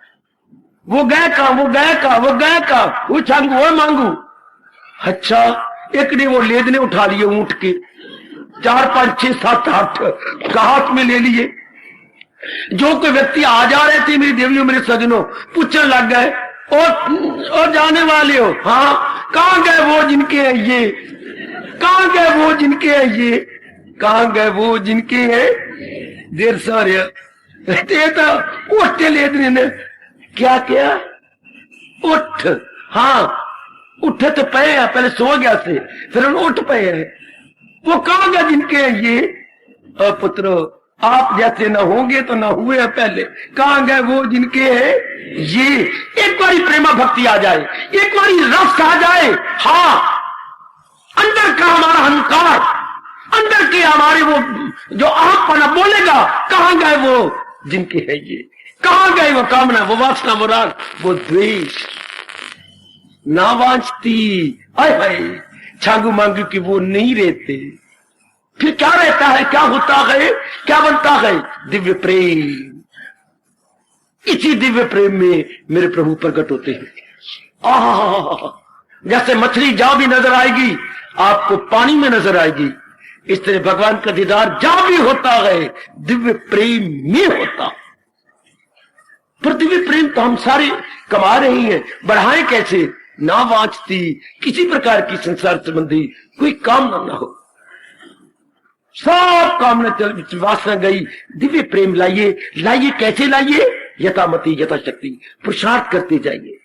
वो गए कहां, वो गए कहां, वो गए कहां? वो छांगू, वो मांगू। अच्छा, एक ने वो लेदने उठा लिए ऊंट के, 4 5 6 7 8 हाथ में ले लिए। जो कोई व्यक्ति आ जा रहे थे, मेरी देवियों मेरे सजनों, पूछने लग गए और जाने वाले हो? हाँ। कहां गए वो जिनके हैं ये? कहां गए वो जिनके हैं ये? कहां गए वो जिनके हैं? देर सारे तो उठते लेदने ने क्या किया? उठ। हाँ, उठे तो पे है, पहले सो गया थे, फिर उठ पे है। वो कहां गए जिनके हैं ये? पुत्रो आप जैसे न होंगे तो न हुए पहले। कहां गए वो जिनके हैं ये? एक बारी प्रेमा भक्ति आ जाए, एक बारी रस आ जाए, हाँ, अंदर का हमारा अहंकार, अंदर के हमारे वो जो आपना बोलेगा, कहां गए वो जिनके है ये? कहां गए वो कामना, वो वासना, वो राग, वो द्वेष? ना वांछती आय हाय छांगू मांगू की वो नहीं रहते। फिर क्या रहता है, क्या होता है, क्या बनता है? दिव्य प्रेम। इसी दिव्य प्रेम में मेरे प्रभु प्रकट होते हैं। जैसे मछली जहां भी नजर आएगी आपको पानी में नजर आएगी, इस तरह भगवान का दीदार जहां भी होता है दिव्य प्रेम में होता। पर दिव्य प्रेम तो हम सारे कमा रहे हैं, बढ़ाएं कैसे? ना वांछती किसी प्रकार की संसार संबंधी कोई कामना ना हो, सब कामना वासना गई। दिव्य प्रेम लाइए, लाइए कैसे लाइए? यथामति यथाशक्ति पुरुषार्थ करते जाइए,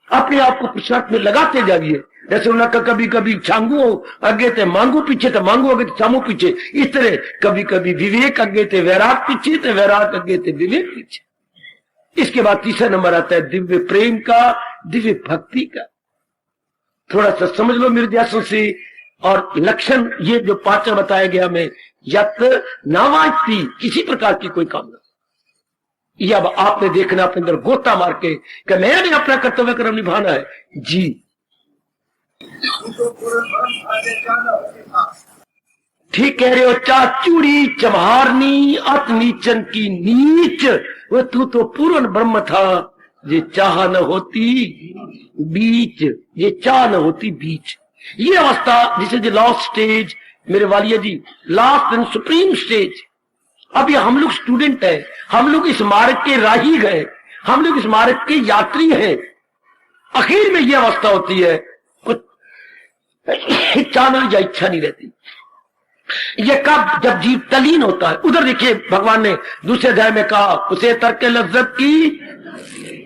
अपने आप को पुरुषार्थ में लगाते जाइए। जैसे उन्होंने कभी कभी छांगू अगे थे मांगू पीछे, तो मांगू अगे थे छामू पीछे। इस तरह कभी कभी विवेक अगे थे वैराग पीछे, तो वैराग अगे थे विवेक पीछे। इसके बाद तीसरा नंबर आता है दिव्य प्रेम का, दिव्य भक्ति का। थोड़ा सा समझ लो मेरे जैसों से। और लक्षण ये जो 5 बताया गया मैं, यत ना वांछती किसी प्रकार की कोई कामना। ये अब आपने देखना अपने अंदर गोता मार के कि मैंने अपना कर्तव्य कर्म निभाना है जी। ठीक कह रहे हो। चाचूड़ी चमहारनी अत नीचन की नीच, वो तू तो पूर्ण ब्रह्म था, ये चाह न होती बीच, ये चाह न होती बीच। ये अवस्था जिसे जो लास्ट स्टेज मेरे वालिया जी, लास्ट एंड सुप्रीम स्टेज। अब ये हम लोग स्टूडेंट है, हम लोग इस मार्ग के राही गए, हम लोग इस मार्ग के यात्री हैं। आखिर में यह अवस्था होती है, कुछ चाहना या इच्छा नहीं रहती। ये कब, जब जीव तलीन होता है। उधर देखिए भगवान ने दूसरे अध्याय में कहा, उसे तर्क लज्जत की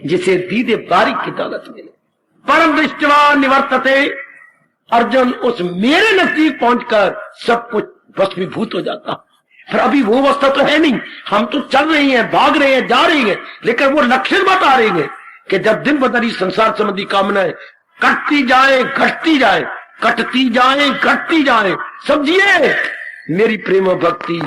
जिसे दीदे बारीक की दौलत मिले। परम दृष्टवा निवर्तते, अर्जुन उस मेरे नजदीक पहुंचकर सब कुछ भस्मीभूत हो जाता। फिर अभी वो अवस्था तो है नहीं, हम तो चल रहे हैं, भाग रहे हैं, जा रहे हैं, लेकिन वो लक्षण बता रहे हैं कि जब दिन ब दिन संसार संबंधी कामनाएं कटती जाए, घटती जाए, कटती जाए, घटती जाए, समझिए मेरी प्रेम भक्ति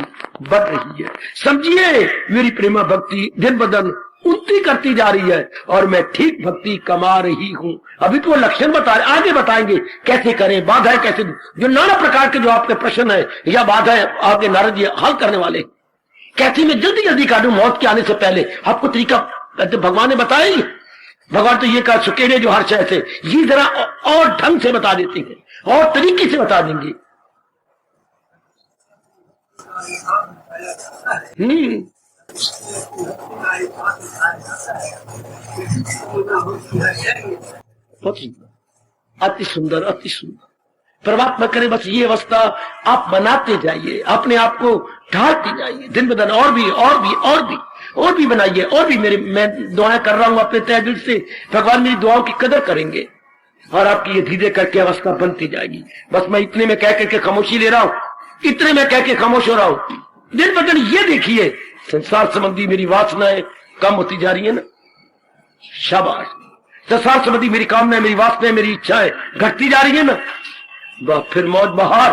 बढ़ रही है। समझिए मेरी प्रेम भक्ति दिन ब दिन उन्नति करती जा रही है और मैं ठीक भक्ति कमा रही हूं। अभी तो वो लक्षण बता रहे, आगे बताएंगे कैसे करें, बाधाएं कैसे, जो नाना प्रकार के जो आपके प्रश्न है या बाधाएं आपके नारद जी हल करने वाले, कैसे मैं जल्दी जल्दी काटूं मौत के आने से पहले। आपको तरीका भगवान ने बताया ही। भगवान तो ये कहा सुकेरे जो हर्ष है, ये जरा और ढंग से बता देते हैं और तरीके से बता देंगे। अति सुंदर, अति सुंदर। परमात्मा करे बस ये अवस्था आप बनाते जाइए, अपने आप को ढालते जाइए दिन ब दिन, और भी और भी और भी और भी बनाइए, और भी। मैं दुआएं कर रहा हूं अपने तहे दिल से, भगवान मेरी दुआओं की कदर करेंगे और आपकी ये धीरे करके अवस्था बनती जाएगी। बस मैं इतने में कह करके खामोशी ले रहा हूं, इतने में कह के खामोश हो रहा हूं। दिन ब दिन ये देखिए संसार संबंधी मेरी वासनाएं कम होती जा रही है ना, शाबाश। संसार संबंधी मेरी कामनाएं, मेरी वासनाएं, मेरी इच्छाएं घटती जा रही है ना, फिर मौज बहार।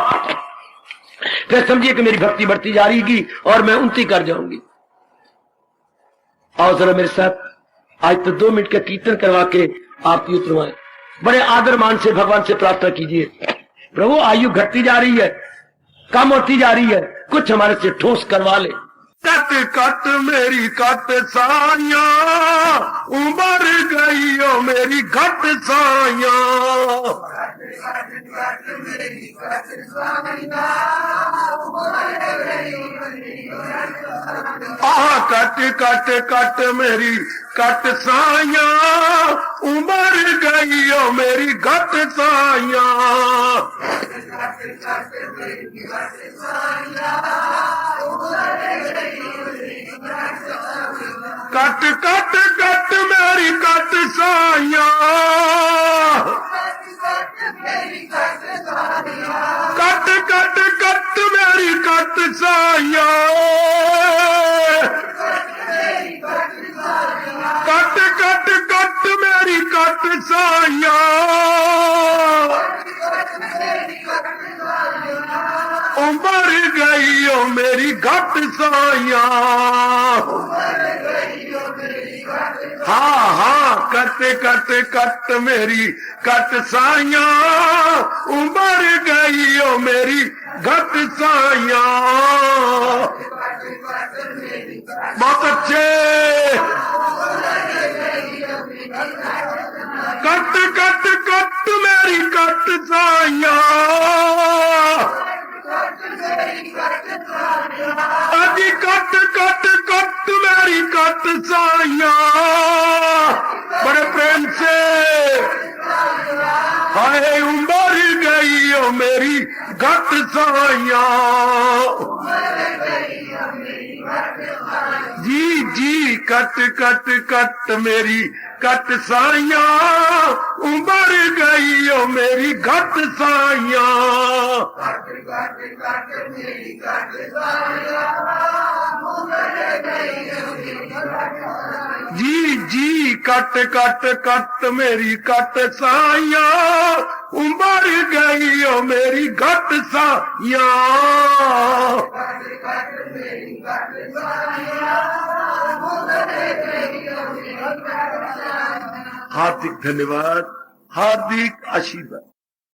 फिर समझिए कि मेरी भक्ति बढ़ती जा रही है और मैं उन्नति कर जाऊंगी। आओ जरा मेरे साथ आज तो 2 मिनट का कीर्तन करवा के आरती उतरवाएं। बड़े आदर मान से भगवान से प्रार्थना कीजिए, प्रभु आयु घटती जा रही है, कम होती जा रही है, कुछ हमारे से ठोस करवा ले। कट कट मेरी कट साया, उमर गई ओ मेरी घट साया। आह कट कट कट मेरी कट साया, उमर गई ओ मेरी घट साया। कट कट कट मेरी कट साया, कट कट कट मेरी कट साया, कट कट कट मेरी कट साया। उमर गई ओ मेरी घट साया। हाँ हाँ कट कट कट मेरी कट साया, उमर गई ओ मेरी घट साया। बहुत अच्छे। कट कट कट मेरी कट साया, अजी कट कट कट मेरी कट साया। बड़े प्रेम से हाय उमर गई ओ मेरी घट साया। जी जी कट कट कट मेरी कट साया, उमर गई ओ मेरी घट साया। जी जी कट कट कट मेरी कट साया, उमर गई ओ मेरी घट साया। हार्दिक धन्यवाद, हार्दिक आशीर्वाद।